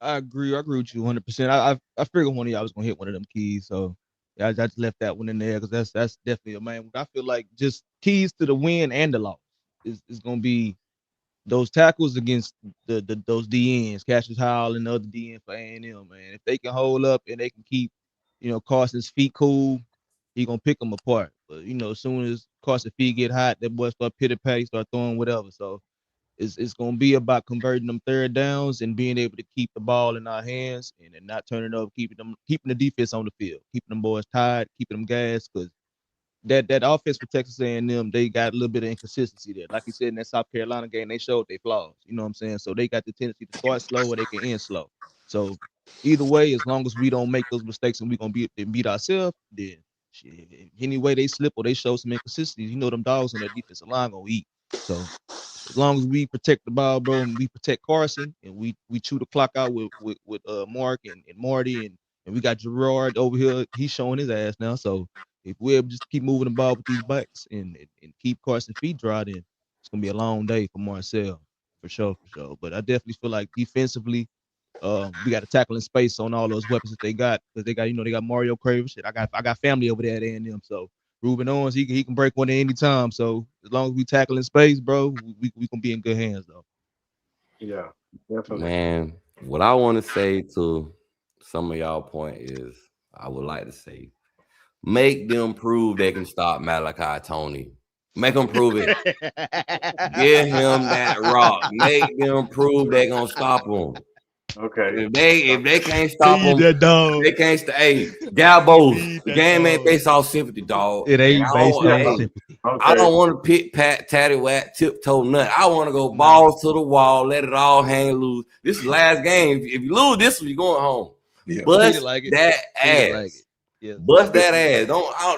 I agree with you 100%. I figured one of y'all was gonna hit one of them keys, so yeah, I just left that one in there because that's definitely a main. I feel like just keys to the win and the loss is gonna be those tackles against those DNs, Cassius Howell and the other DN for A&M, man. If they can hold up and they can keep, Carson's feet cool, he gonna pick them apart. But as soon as Carson's feet get hot, that boy start pitter patty, start throwing whatever. So it's gonna be about converting them third downs and being able to keep the ball in our hands and not turning over, keeping the defense on the field, keeping them boys tired, keeping them gassed, because that offense for Texas A&M, they got a little bit of inconsistency there. Like you said, in that South Carolina game, they showed their flaws. You know what I'm saying? So they got the tendency to start slow or they can end slow. So either way, as long as we don't make those mistakes and we're gonna beat ourselves, then shit, any way they slip or they show some inconsistency, them dogs on that defensive line gonna eat. So as long as we protect the ball, bro, and we protect Carson and we chew the clock out with Mark and Marty and we got Gerard over here, he's showing his ass now. So if we able just keep moving the ball with these backs and keep Carson's feet dry, then it's gonna be a long day for Marcel, for sure. But I definitely feel like defensively, we got to tackle in space on all those weapons that they got, because they got Mario Craven. Shit, I got family over there at A&M, so Ruben Owens, he can break one at any time. So as long as we tackle in space, bro, we gonna be in good hands though. Yeah, definitely. Man, what I want to say to some of y'all point is, I would like to say, make them prove they can stop Malachi Tony. Make them prove it. Give him that rock. Make them prove they gonna stop him. Okay. If they can't stop him, that dog. they can't stay. Hey, Galbos, the game ain't based off sympathy, dog. It ain't based on Okay. sympathy. I don't want to pit pat tatty whack tiptoe nothing. I want to go balls to the wall, let it all hang loose. This is the last game. If you lose this one, you're going home. Yeah. Bust like it. that Treat it ass. like it. Yeah. Bust that ass.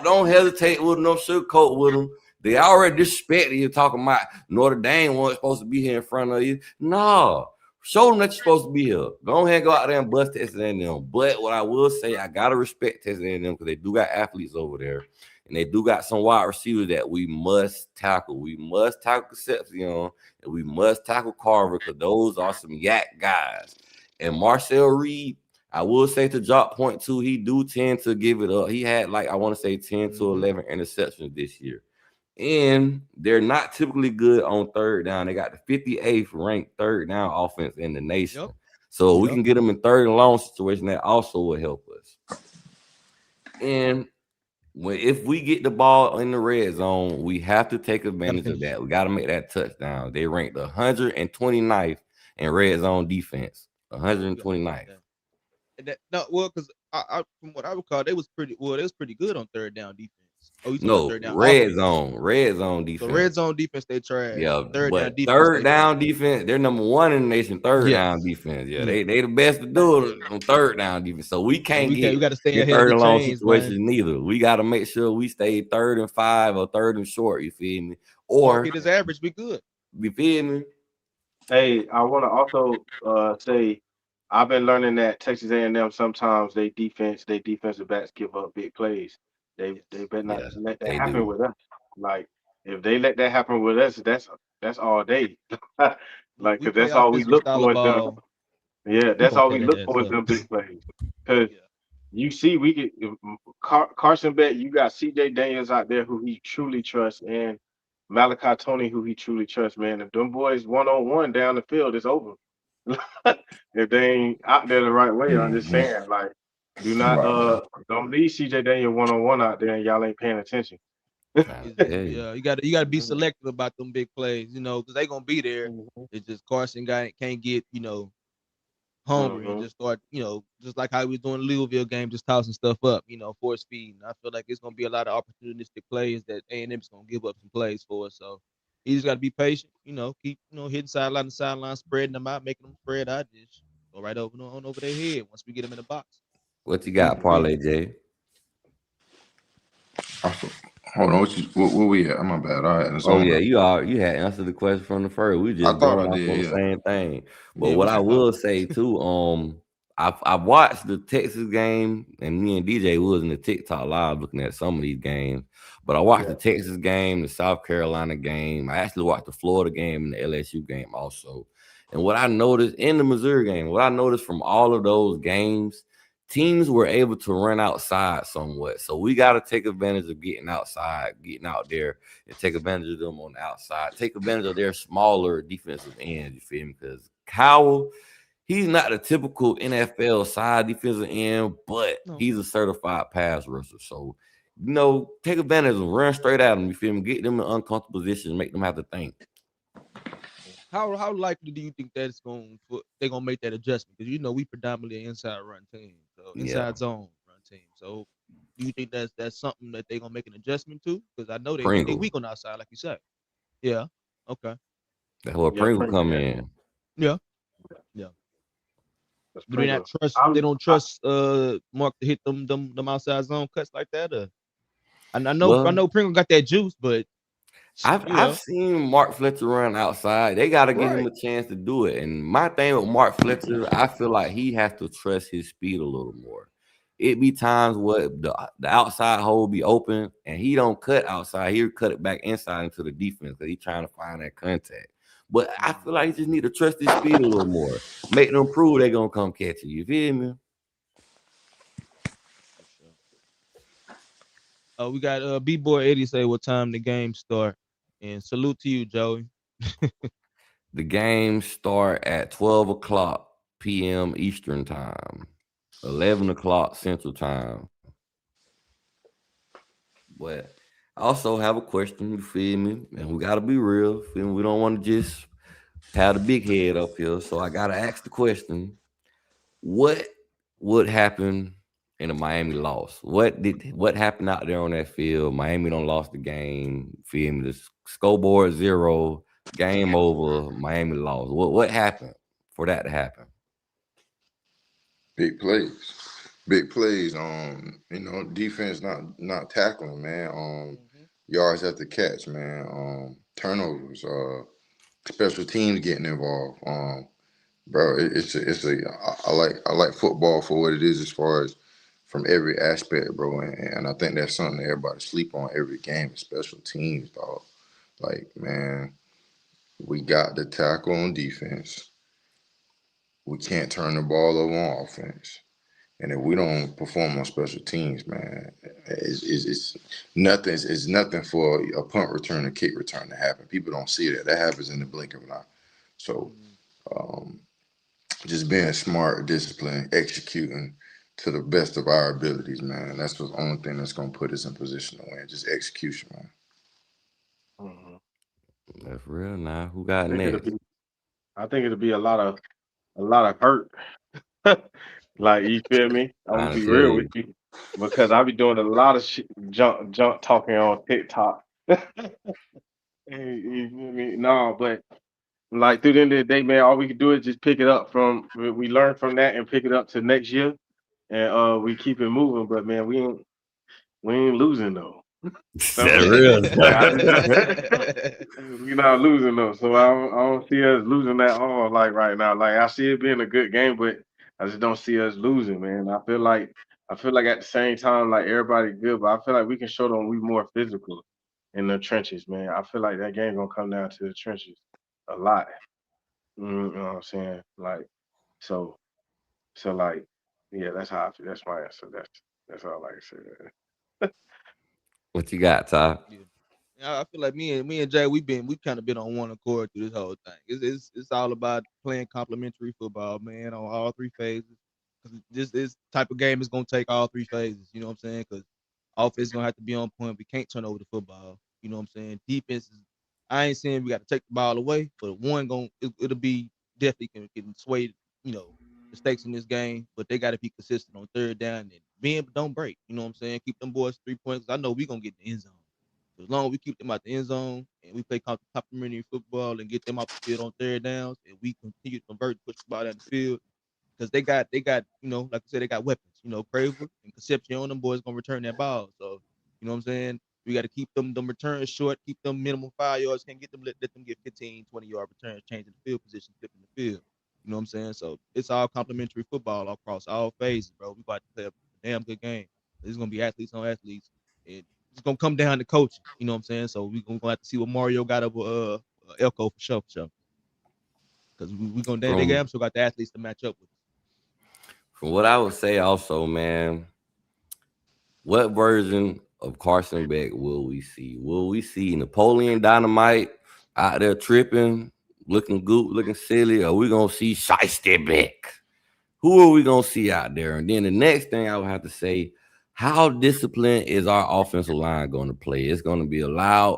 Don't hesitate with them. No sugarcoat with them. They already disrespected you talking about Notre Dame wasn't supposed to be here in front of you. No. Show them that you're supposed to be here. Go ahead and go out there and bust Texas A&M. But what I will say, I gotta respect Texas A&M because they do got athletes over there, and they do got some wide receivers that we must tackle. We must tackle Concepcion, and we must tackle Carver because those are some yak guys. And Marcel Reed, I will say to drop point two, he do tend to give it up. He had like I want to say 10 to 11 interceptions this year. And they're not typically good on third down. They got the 58th ranked third down offense in the nation. Yep. So we can get them in third and long situation. That also will help us. And if we get the ball in the red zone, we have to take advantage of that. We got to make that touchdown. They ranked 129th in red zone defense. 129th. Because I from what I recall, they was pretty good on third down defense. Oh, you talking No, about third down red offense? zone defense. So red zone defense, they tried. Yeah, third down defense. Third down defense, they're number one in the nation. Third down defense. Yeah, they the best to do it on third down defense. So we can't we got to stay ahead third of and the long chains, situations neither. We got to make sure we stay 3rd and 5 or 3rd and short. You feel me? Or get his average, be good. You feel me? Hey, I want to also say I've been learning that Texas A&M sometimes they defensive backs give up big plays. They better not let that happen with us. Like if they let that happen with us, that's all day. Like because that's all we look for. That's all we look for is them big plays. Because you see, we get Carson Beck. You got C.J. Daniels out there who he truly trusts, and Malachi Tony who he truly trusts. Man, if them boys 1-on-1 down the field, it's over. If they ain't out there the right way, I'm just saying, like, do not don't leave CJ Daniel 1-on-1 out there and y'all ain't paying attention. Yeah, you got to be selective about them big plays, because they gonna be there. It's just Carson can't get hungry and just start, just like how we was doing the Louisville game, just tossing stuff up, force feeding. I feel like it's gonna be a lot of opportunistic plays that A&M's gonna give up some plays for us. So he just got to be patient, keep hitting sideline to sideline, spreading them out, making them spread out, just go right over their head once we get them in the box. What you got, Parlay J? Hold on, what we at? My bad. All right. Oh yeah, you had answered the question from the first. We just going off on the same thing. But what I will say too, I've watched the Texas game, and me and DJ was in the TikTok live looking at some of these games. But I watched the Texas game, the South Carolina game. I actually watched the Florida game and the LSU game also. And what I noticed in the Missouri game, what I noticed from all of those games, teams were able to run outside somewhat. So we got to take advantage of getting outside, getting out there, and take advantage of them on the outside. Take advantage of their smaller defensive ends, you feel me? Because Cowell, he's not the typical NFL side defensive end, but he's a certified pass rusher. So, take advantage of them, run straight at them, you feel me? Get them in uncomfortable positions, make them have to think. How likely do you think they're gonna make that adjustment? Because we predominantly an inside run team, so inside zone run team. So do you think that's something that they're gonna make an adjustment to? Because I know they weak on outside, like you said. Yeah. Okay. That's where Pringle come in. Yeah. Yeah. Do they not trust? They don't trust Mark to hit them outside zone cuts like that. I know Pringle got that juice, but. I've seen Mark Fletcher run outside. They got to give him a chance to do it. And my thing with Mark Fletcher, I feel like he has to trust his speed a little more. It be times where the outside hole be open and he don't cut outside. He'll cut it back inside into the defense because he's trying to find that contact. But I feel like he just need to trust his speed a little more. Make them prove they're going to come catch you. You feel me? We got B-Boy Eddie say what time the game start. And salute to you, Joey. The game start at 12 o'clock p.m. Eastern time, 11 o'clock Central time. But I also have a question, you feel me? And we got to be real. Feel me? We don't want to just have the big head up here. So I got to ask the question, what would happen in a Miami loss? What happened out there on that field? Miami don't lost the game. Feel me? The scoreboard 0, game over. Miami lost. What happened for that to happen? Big plays. Defense not tackling, man. Yards at the catch, man. Turnovers. Special teams getting involved. bro. I like football for what it is as far as from every aspect, bro. And I think that's something that everybody sleep on every game, special teams, dog. Like, man, we got the tackle on defense. We can't turn the ball over on offense. And if we don't perform on special teams, man, it's nothing. It's nothing for a punt return, a kick return to happen. People don't see that. That happens in the blink of an eye. So, um, just being smart, disciplined, executing to the best of our abilities, man. That's the only thing that's gonna put us in position to win. Just execution, man. Mhm. That's real now. Who I got think it'll next? be. I think it'll be a lot of hurt. Like you feel me? I'm gonna Trying to be tell real with you. you because I be doing a lot of shit, junk talking on TikTok. You feel me? No, but like through the end of the day, man, all we can do is just pick it up from we learn from that and pick it up to next year, and we keep it moving. But man, we ain't losing though. That So real I, now. we're not losing though. So I don't see us losing that all like right now. Like I see it being a good game, but I just don't see us losing, man. I feel like at the same time, like everybody good, but I feel like we can show them we more physical in the trenches, man. I feel like that game gonna come down to the trenches a lot. You know what I'm saying? Like so so like yeah, that's how I feel. That's my answer. That's all I can say. Man. What you got, Ty? Yeah. I feel like me and Jay, we kind of been on one accord through this whole thing. It's all about playing complementary football, man, on all three phases. Because this type of game is gonna take all three phases. You know what I'm saying? Because offense is gonna have to be on point. We can't turn over the football. You know what I'm saying? Defense is. I ain't saying we got to take the ball away, but it'll be definitely can sway. You know the stakes in this game, but they got to be consistent on third down and bend but don't break. You know what I'm saying? Keep them boys 3 points. I know we gonna get in the end zone. As long as we keep them out the end zone and we play complementary football and get them off the field on third downs, and we continue to convert, push the ball down the field, because they got like I said, they got weapons. Craver and Concepcion, them boys gonna return that ball. So you know what I'm saying. We got to keep them returns short, keep them minimum 5 yards, can't get them let them get 15, 20-yard returns, changing the field position, flipping the field. You know what I'm saying? So it's all complementary football across all phases, bro. We about to play a damn good game. It's gonna be athletes on athletes. And it's gonna come down to coaching. You know what I'm saying? So we gonna have to see what Mario got over Elko for sure. Because we gonna they From damn sure got the athletes to match up with. from what I would say also, man, what version of Carson Beck will we see? Will we see Napoleon Dynamite out there tripping, looking good, looking silly, or we gonna see Shiesty Beck? Who are we gonna see out there? And then the next thing I would have to say, how disciplined is our offensive line going to play? It's going to be a loud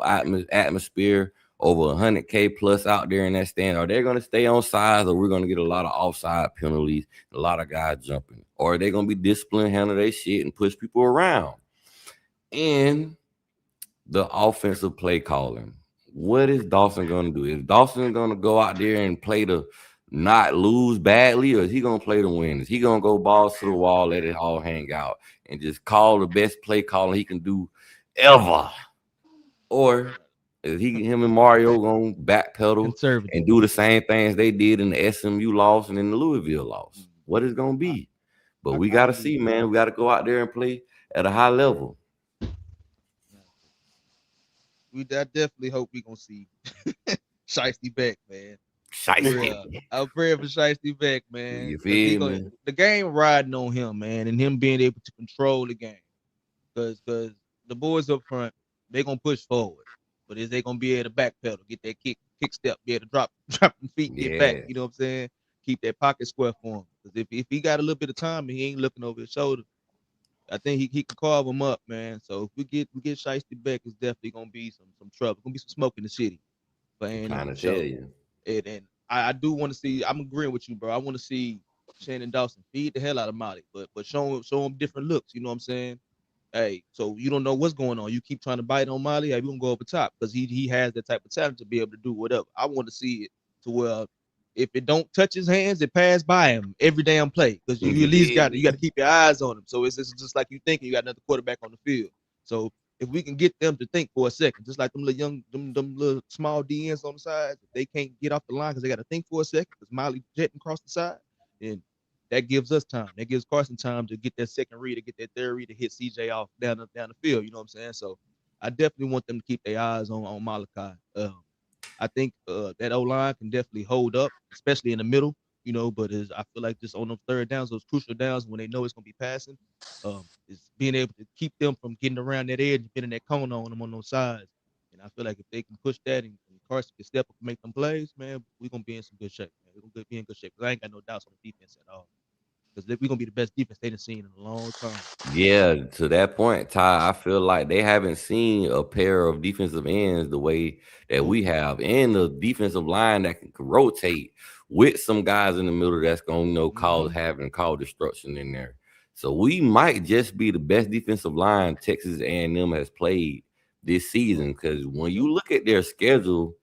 atmosphere, over 100K plus out there in that stand. Are they going to stay on sides, or we're going to get a lot of offside penalties, a lot of guys jumping? Or are they going to be disciplined, handle their shit, and push people around? And the offensive play calling. What is Dawson going to do? Is Dawson going to go out there and play the not lose badly, or is he going to play to win? Is he going to go balls to the wall, let it all hang out, and just call the best play calling he can do ever? Or is him and Mario going to backpedal Conservative. and do the same things they did in the SMU loss and in the Louisville loss? What is going to be? But we got to see, man. We got to go out there and play at a high level. I definitely hope we gonna see Shiesty Beck, man. Shiesty. I'm praying for Shiesty Beck, man. You feel me? The game riding on him, man, and him being able to control the game. Because the boys up front, they gonna push forward. But is they gonna be able to backpedal, get that kick step, be able to drop them feet, get back. You know what I'm saying? Keep that pocket square for him. Because if he got a little bit of time and he ain't looking over his shoulder, I think he can carve him up, man. So if we get Shiesty Beck, it's definitely gonna be some trouble. Gonna be some smoke in the city. But Trying to tell you. And I do want to see. I'm agreeing with you, bro. I want to see Shannon Dawson feed the hell out of Molly, but show him different looks. You know what I'm saying? Hey, so you don't know what's going on. You keep trying to bite on Molly. Hey, we gonna go over top because he has that type of talent to be able to do whatever. I want to see it to where if it don't touch his hands, it pass by him every damn play because you at least got to keep your eyes on him. So it's just like you thinking you got another quarterback on the field. So if we can get them to think for a second, just like them little small DNs on the side, if they can't get off the line because they got to think for a second because Miley jetting across the side, then that gives us time. That gives Carson time to get that second read, to get that third read, to hit CJ off down the field. You know what I'm saying? So I definitely want them to keep their eyes on Malachi. I think that O-line can definitely hold up, especially in the middle, you know, but I feel like just on those third downs, those crucial downs when they know it's going to be passing, is being able to keep them from getting around that edge and getting that cone on them on those sides. And I feel like if they can push that and Carson can step up and make them plays, man, we're going to be in some good shape, man. We're going to be in good shape. Because I ain't got no doubts on the defense at all. Because we're going to be the best defense they've seen in a long time. Yeah, to that point, Ty, I feel like they haven't seen a pair of defensive ends the way that we have, and the defensive line that can rotate with some guys in the middle that's going to cause destruction in there. So we might just be the best defensive line Texas A&M has played this season, because when you look at their schedule,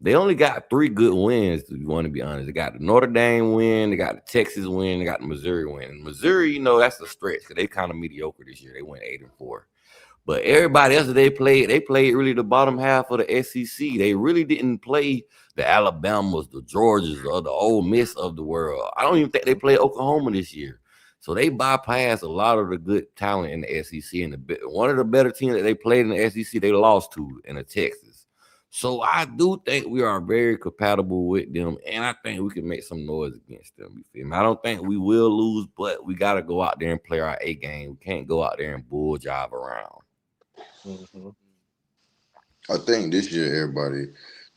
they only got 3 good wins, if you want to be honest. They got the Notre Dame win, they got the Texas win, they got the Missouri win. And Missouri, you know, that's a stretch because they kind of mediocre this year. They went 8-4. But everybody else that they played really the bottom half of the SEC. They really didn't play the Alabamas, the Georgias, or the Ole Miss of the world. I don't even think they played Oklahoma this year. So they bypassed a lot of the good talent in the SEC. And one of the better teams that they played in the SEC, they lost to in the Texas. So I do think we are very compatible with them, and I think we can make some noise against them. You feel me? I don't think we will lose, but we got to go out there and play our A game. We can't go out there and bull job around. Mm-hmm. I think this year everybody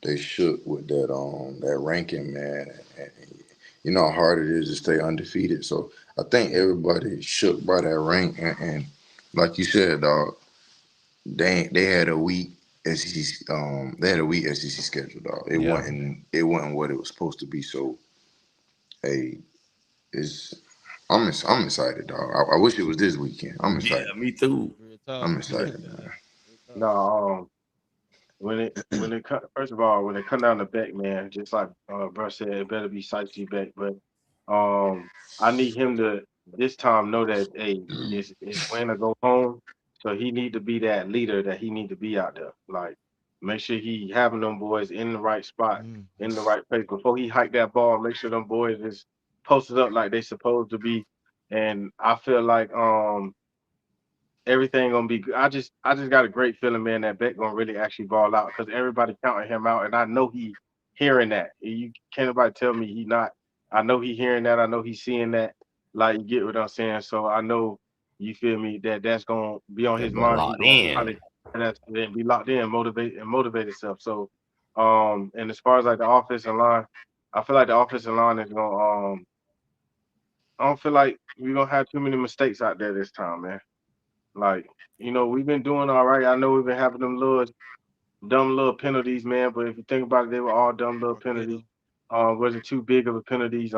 they shook with that ranking, man. And you know how hard it is to stay undefeated. So I think everybody shook by that rank, and like you said, dog, they had a weak SEC schedule, dog. It wasn't what it was supposed to be. So hey, I'm excited, dog. I wish it was this weekend. I'm excited. Yeah, me too. I'm excited, man. No, when it first of all, when it come down to Beck, man, just like Bruce said, it better be Sightsee Beck. But I need him to this time know that it's win or go home. So he need to be that leader that he need to be out there. Like, make sure he having them boys in the right spot, in the right place. Before he hike that ball, make sure them boys is posted up like they supposed to be. And I feel like everything gonna be good. I just got a great feeling, man, that Beck gonna really actually ball out because everybody counting him out, and I know he hearing that. You can't nobody tell me he not. I know he hearing that. I know he seeing that. Like, you get what I'm saying. So I know, you feel me, that's gonna be on his mind. Locked in. And that's be locked in, motivate himself. So and as far as like the offensive line, I feel like the offensive line is gonna I don't feel like we're gonna have too many mistakes out there this time, man. Like, you know, we've been doing all right. I know we've been having them dumb little penalties, man. But if you think about it, they were all dumb little penalties. Wasn't too big of a penalties.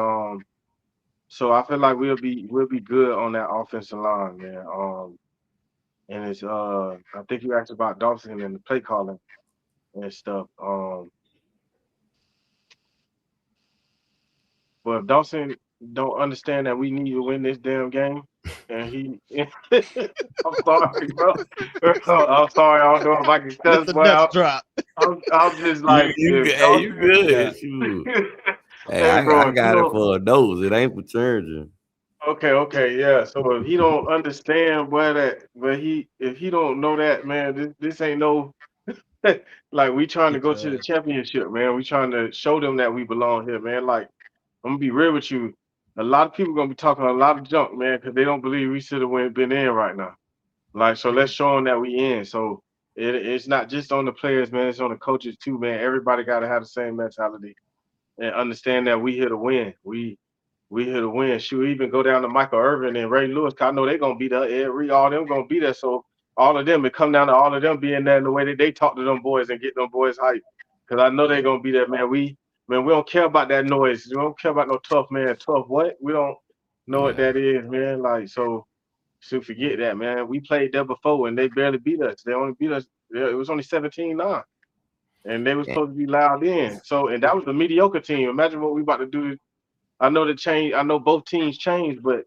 So I feel like we'll be good on that offensive line, man. And it's I think you asked about Dawson and the play calling and stuff. But if Dawson don't understand that we need to win this damn game, and I'm sorry, bro. I'm sorry. I don't know if I can cuss, but I'm just like, you good. Yeah. Hey, I got it for adults. It ain't for children. Okay, yeah. So if he don't understand if he don't know that, man, this ain't no like we trying to go to the championship, man. We trying to show them that we belong here, man. Like, I'm gonna be real with you. A lot of people gonna be talking a lot of junk, man, because they don't believe we should have been in right now. Like, so let's show them that we in. So it's not just on the players, man. It's on the coaches too, man. Everybody got to have the same mentality and understand that we here to win. We here to win. Shoot, even go down to Michael Irvin and Ray Lewis. I know they're gonna be there. All them gonna be there. So all of them, it come down to all of them being there in the way that they talk to them boys and get them boys hyped. Because I know they're gonna be there, man. We don't care about that noise. We don't care about no tough, man. Tough what? We don't know what that is, man. Like, so forget that, man. We played there before and they barely beat us. They only beat us. It was only 17-9. And they were supposed to be loud in. So, and that was a mediocre team. Imagine what we about to do. I know both teams changed, but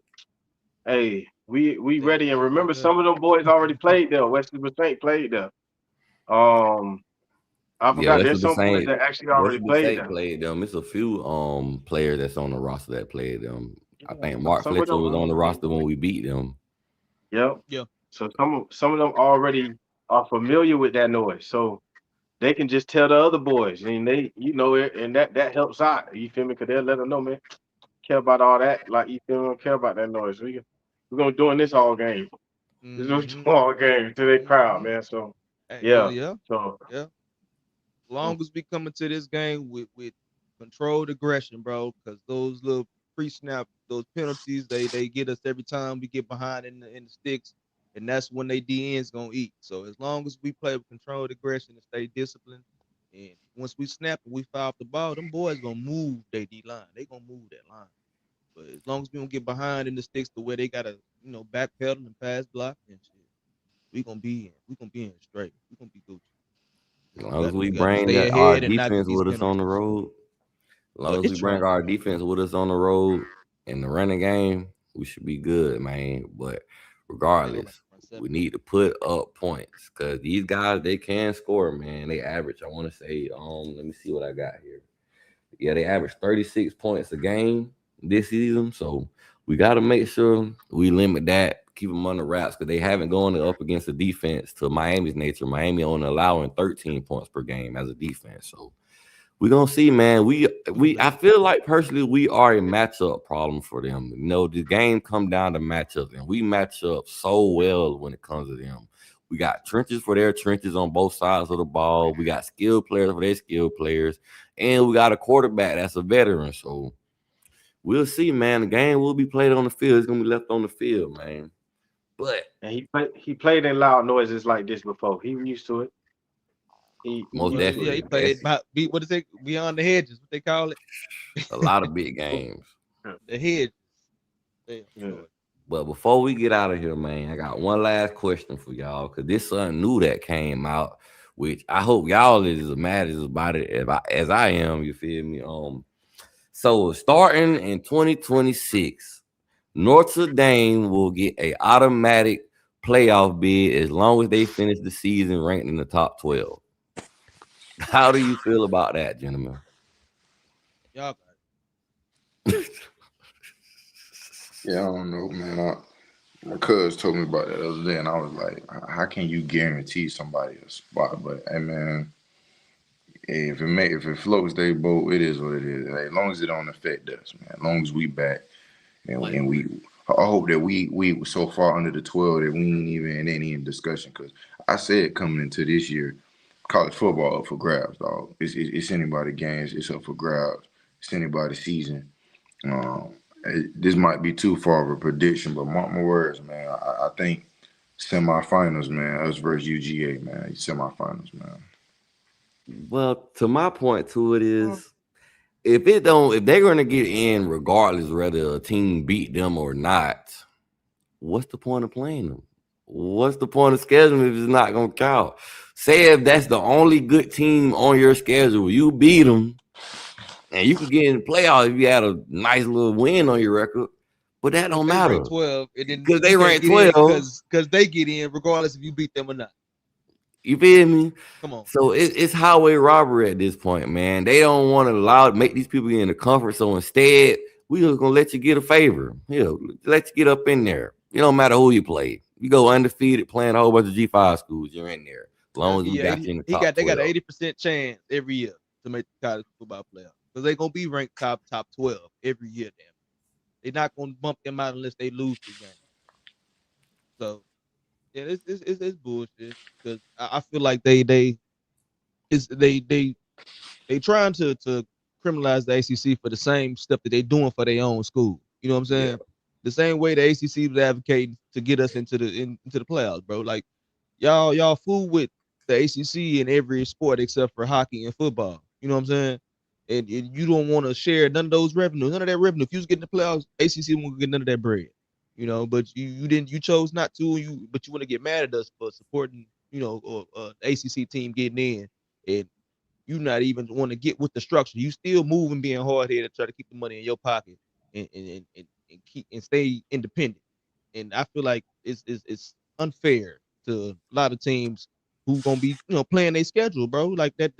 hey, We Yeah, ready. And remember, yeah. some of them boys already played there. Wesley Saint played there. Um, I Yeah, forgot. Wesley There's some boys Saint. that actually already Wesley played Saint there. played them. It's a few players that's on the roster that played them. I Yeah, think so Mark some of Fletcher them, was on the roster when we beat them. yeah. Yeah. So some of them already are familiar with that noise. So they can just tell the other boys, and they, it, and that helps out. You feel me? Because they'll let them know, man, care about all that. Like, you feel me? Don't care about that noise. We're gonna doing this all game. This is what we're Mm-hmm. doing all game to their crowd, Mm-hmm. man. So Hey, yeah. yeah, So yeah. Long as we come into this game with controlled aggression, bro, because those little pre-snap, those penalties, they get us every time we get behind in the sticks, and that's when they DNs gonna eat. So as long as we play with controlled aggression and stay disciplined, and once we snap and we foul off the ball, them boys gonna move their D line. They gonna move that line. But as long as we don't get behind in the sticks to where they gotta, backpedal and pass block and shit, we gonna be in straight. We gonna be Gucci. As We long as got we we got to bring stay that our ahead and not get defense these with us on the penalties. road, as Well, long as they we bring trying. our defense with us on the road in the running game, we should be good, man. But They go back regardless, to front seven. we need to put up points because these guys they can score, man. They average. I want to say, let me see what I got here. Yeah, they average 36 points a game this season. So we got to make sure we limit that, keep them under wraps because they haven't gone up against the defense to Miami's nature. Miami only allowing 13 points per game as a defense. So we're gonna see, man. I feel like personally we are a matchup problem for them. The game come down to matchups, and we match up so well when it comes to them. We got trenches for their trenches on both sides of the ball. We got skilled players for their skilled players, and we got a quarterback that's a veteran. So we'll see, man. The game will be played on the field. It's gonna be left on the field, man. But and he played in loud noises like this before. He used to it. He most Well, used to yeah, it. he definitely, played what is it? Beyond the hedges, what they call it? a lot of big games. The hedges. Yeah, Yeah. But before we get out of here, man, I got one last question for y'all because this something new that came out, which I hope y'all is as mad as about it as I am. You feel me? So starting in 2026, Notre Dame will get a automatic playoff bid as long as they finish the season ranked in the top 12. How do you feel about that, gentlemen? y'all got Yeah, I don't know, man. My cuz told me about that the other day, and I was like, how can you guarantee somebody a spot? But hey, man, hey, if it floats their boat, it is what it is. Hey, as long as it don't affect us, man. As long as we back and we I hope that we were so far under the 12 that we ain't even in any discussion. Because I said coming into this year, college football up for grabs, dog. It's anybody's games. It's up for grabs. It's anybody's season. Um, this might be too far of a prediction, but mark my words, man. I think semifinals, man. Us versus UGA, man. Semifinals, man. Well, to my point to it is if they're gonna get in regardless whether a team beat them or not, what's the point of playing them? What's the point of scheduling if it's not gonna count? Say if that's the only good team on your schedule, you beat them, and you could get in the playoffs if you had a nice little win on your record, but that if don't they matter rank 12, and then because they you can't rank get in 12. because they get in regardless if you beat them or not. You feel me? Come on. So it's highway robbery at this point, man. They don't want to make these people get in the comfort. So instead, we just gonna let you get a favor. Let you get up in there. It don't matter who you play. You go undefeated playing a whole bunch of G5 schools, you're in there. As long as we Yeah, got you in the top they got 12. an 80% chance every year to make the college football playoff because they're gonna be ranked top 12 every year. Damn, they're not gonna bump them out unless they lose the game. So yeah, it's bullshit because I feel like they trying to criminalize the ACC for the same stuff that they doing for their own school. You know what I'm saying? Yeah. The same way the ACC was advocating to get us into the playoffs, bro. Like y'all fool with the ACC in every sport except for hockey and football. You know what I'm saying? And you don't want to share none of those revenue, none of that revenue. If you was getting the playoffs, ACC won't get none of that bread. But you chose not to. But you want to get mad at us for supporting, or ACC team getting in, and you not even want to get with the structure. You still moving, being hard headed, try to keep the money in your pocket and keep and stay independent. and I feel like it's unfair to a lot of teams who gonna be playing their schedule, bro. Like that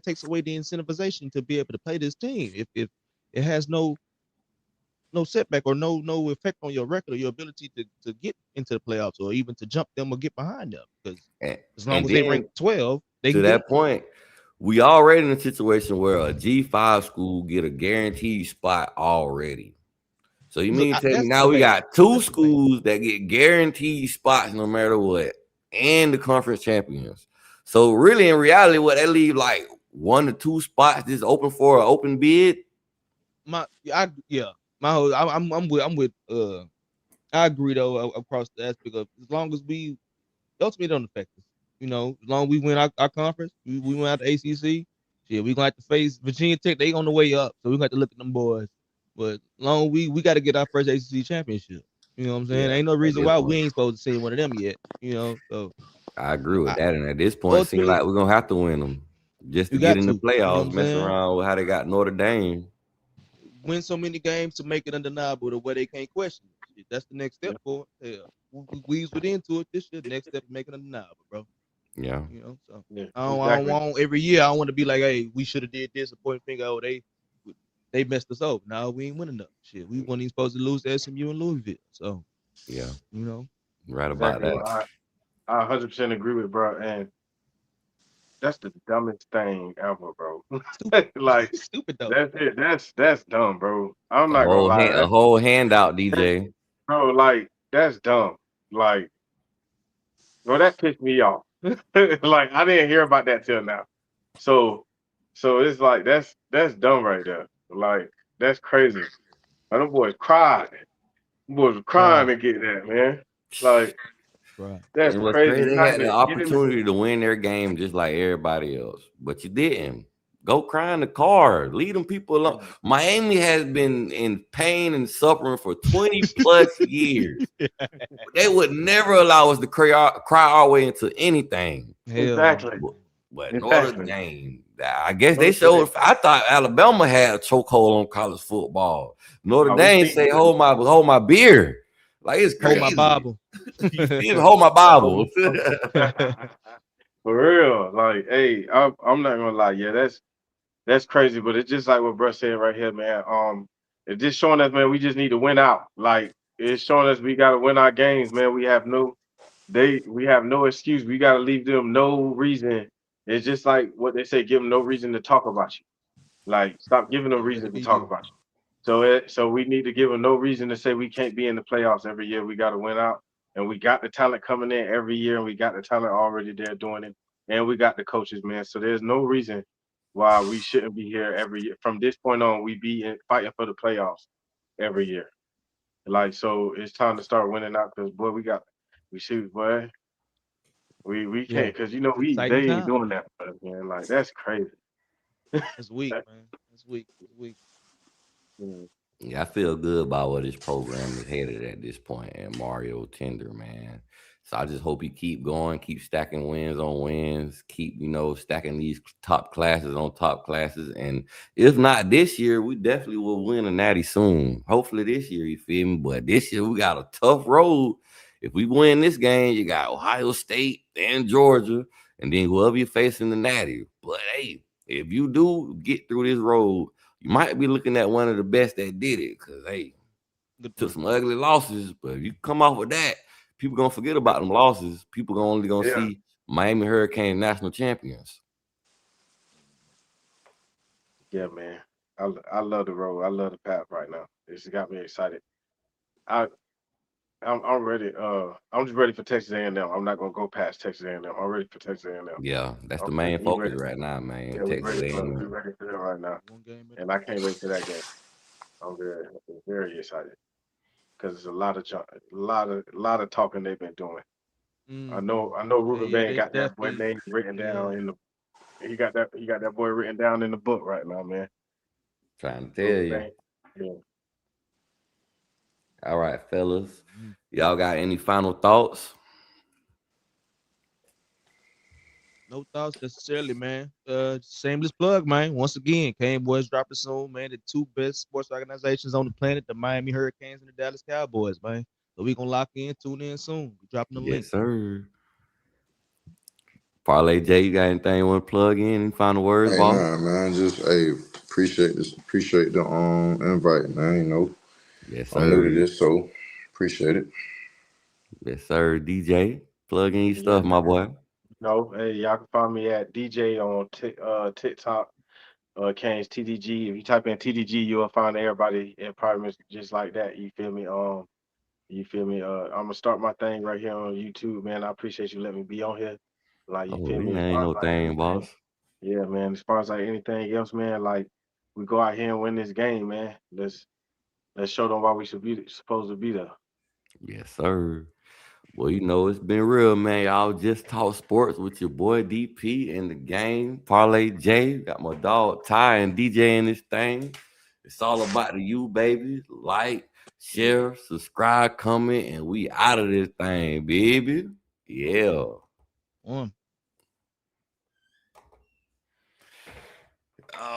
takes away the incentivization to be able to play this team if it has no setback or no effect on your record or your ability to get into the playoffs or even to jump them or get behind them. Because And, as long and as they then rank 12, they to can get that point, we already in a situation where a G5 school get a guaranteed spot already. So you Look, mean to tell me that's now we okay. got two That's the thing. schools that get guaranteed spots no matter what, and the conference champions. So really, in reality, what they leave like 1 to 2 spots just open for an open bid. My whole I'm with I agree though across the aspect of as long as we ultimately don't affect us. As long as we win our conference, we went out the ACC. Shit, we gonna have to face Virginia Tech. They on the way up, so we gonna have to look at them boys. But as long as we got to get our first ACC championship. You know what I'm saying? Yeah, Ain't no at reason this why we point, ain't supposed to see one of them yet. So I agree with I, that. And at this point, it seems ultimately like we're gonna have to win them just to we get got in the to. You know what playoffs. I'm Messing saying? around with how they got Notre Dame. Win so many games to make it undeniable to where they can't question it. Shit, that's the next step Yeah. for it. Hell, we eased into it this year. Next step is making it undeniable, bro. Yeah, So Yeah, I don't exactly. want every year. I don't want to be like, hey, we should have did this. A point finger, oh they messed us up. Now we ain't winning enough. Shit, we weren't even supposed to lose to SMU and Louisville. So yeah, you know, right about Exactly. that. Well, I 100% agree with bro, and that's the dumbest thing ever, bro. stupid, Like stupid though. that's it. That's dumb, bro. I'm not gonna lie. A whole handout, DJ. Bro, like that's dumb. Like, bro, that pissed me off. Like I didn't hear about that till now. So, so it's like that's dumb right there. Like that's crazy. And them boys cried. Them boys were crying Right, to get that, man. Like right. that's And what's crazy. crazy, You're they not had even the getting. opportunity to win their game just like everybody else, but you didn't. Go cry in the car. Leave them people alone. Miami has been in pain and suffering for 20 plus years. They would never allow us to cry our way into anything. Hell no. Exactly. But Notre Exactly. Dame, I guess they Notre showed. Dame. I thought Alabama had a chokehold on college football. Notre No, we Dame beat say, them. hold my beer. Like it's Hold my crazy. Bible. You feel me? Hold my Bible. For real. Like, hey, I'm not gonna lie. Yeah, that's crazy. But it's just like what Bruh said right here, man. It's just showing us, man, we just need to win out. Like, it's showing us we gotta win our games, man. We have no excuse. We gotta leave them no reason. It's just like what they say, give them no reason to talk about you. Like, stop giving them Let reason it to be talk you. about you. So we need to give them no reason to say we can't be in the playoffs every year. We got to win out, and we got the talent coming in every year, and we got the talent already there doing it, and we got the coaches, man. So there's no reason why we shouldn't be here every year. From this point on, we be fighting for the playoffs every year. Like so, it's time to start winning out because boy, we shoot, boy. We Yeah, can't because you know exciting they ain't time. doing that for us, man. Like that's crazy. It's weak, man. It's weak. It's weak. Mm. Yeah, I feel good about where this program is headed at this point, and Mario Tender, man. So I just hope he keep going, keep stacking wins on wins, keep stacking these top classes on top classes, and if not this year, we definitely will win a natty soon. Hopefully this year, you feel me? But this year we got a tough road. If we win this game, you got Ohio State and Georgia, and then whoever you face in the natty. But hey, if you do get through this road, you might be looking at one of the best that did it because, hey, Good took point. some ugly losses. But if you come off with that, people going to forget about them losses. People only going to Yeah, see Miami Hurricanes national champions. yeah, man. I love the road. I love the path right now. It's got me excited. I I'm ready. I'm just ready for Texas A&M. I'm not gonna go past Texas A&M. I'm ready for Texas A&M. Yeah, that's I'm the ready. main We focus ready. right now, man. Yeah, we Texas ready for we A&M. ready for them right now, One game at a and I time. can't wait for that game. I'm very excited because it's a lot of lot of talking they've been doing. I know Ruben Yeah, Bain they got that boy definitely. name written Yeah, down in the he got that boy written down in the book right now, man. Trying to tell Ruben you. Bain. Yeah. All right, fellas. Mhm. Y'all got any final thoughts? No thoughts necessarily, man. Shameless plug, man. Once again, Cane Boys dropping soon, man. The two best sports organizations on the planet, the Miami Hurricanes and the Dallas Cowboys, man. So we gonna lock in, tune in soon. We dropping the link. Yes, sir. Parlay J, you got anything you want to plug in? Any final words, Hey, boss? nah, man. Just appreciate the invite, man. You know, Yes, I'm new to sir. this, so appreciate it. Yes, sir. DJ, plug in your Yeah, stuff, my boy. no, hey, y'all can find me at DJ on TikTok, Canes TDG. If you type in TDG, you'll find everybody in apartments just like that. You feel me? You feel me? I'm gonna start my thing right here on YouTube, man. I appreciate you letting me be on here. Like, you Oh, feel me? it As ain't far as no like thing, anything, boss. yeah, man. As far as like anything else, man, like we go out here and win this game, man. Let's show them why we should be supposed to be there. Yes, sir. Well, you know, it's been real, man. Y'all just talk sports with your boy DP in the game. Parlay J. Got my dog Ty and DJ in this thing. It's all about the you, baby. Like, share, subscribe, comment, and we out of this thing, baby. Yeah.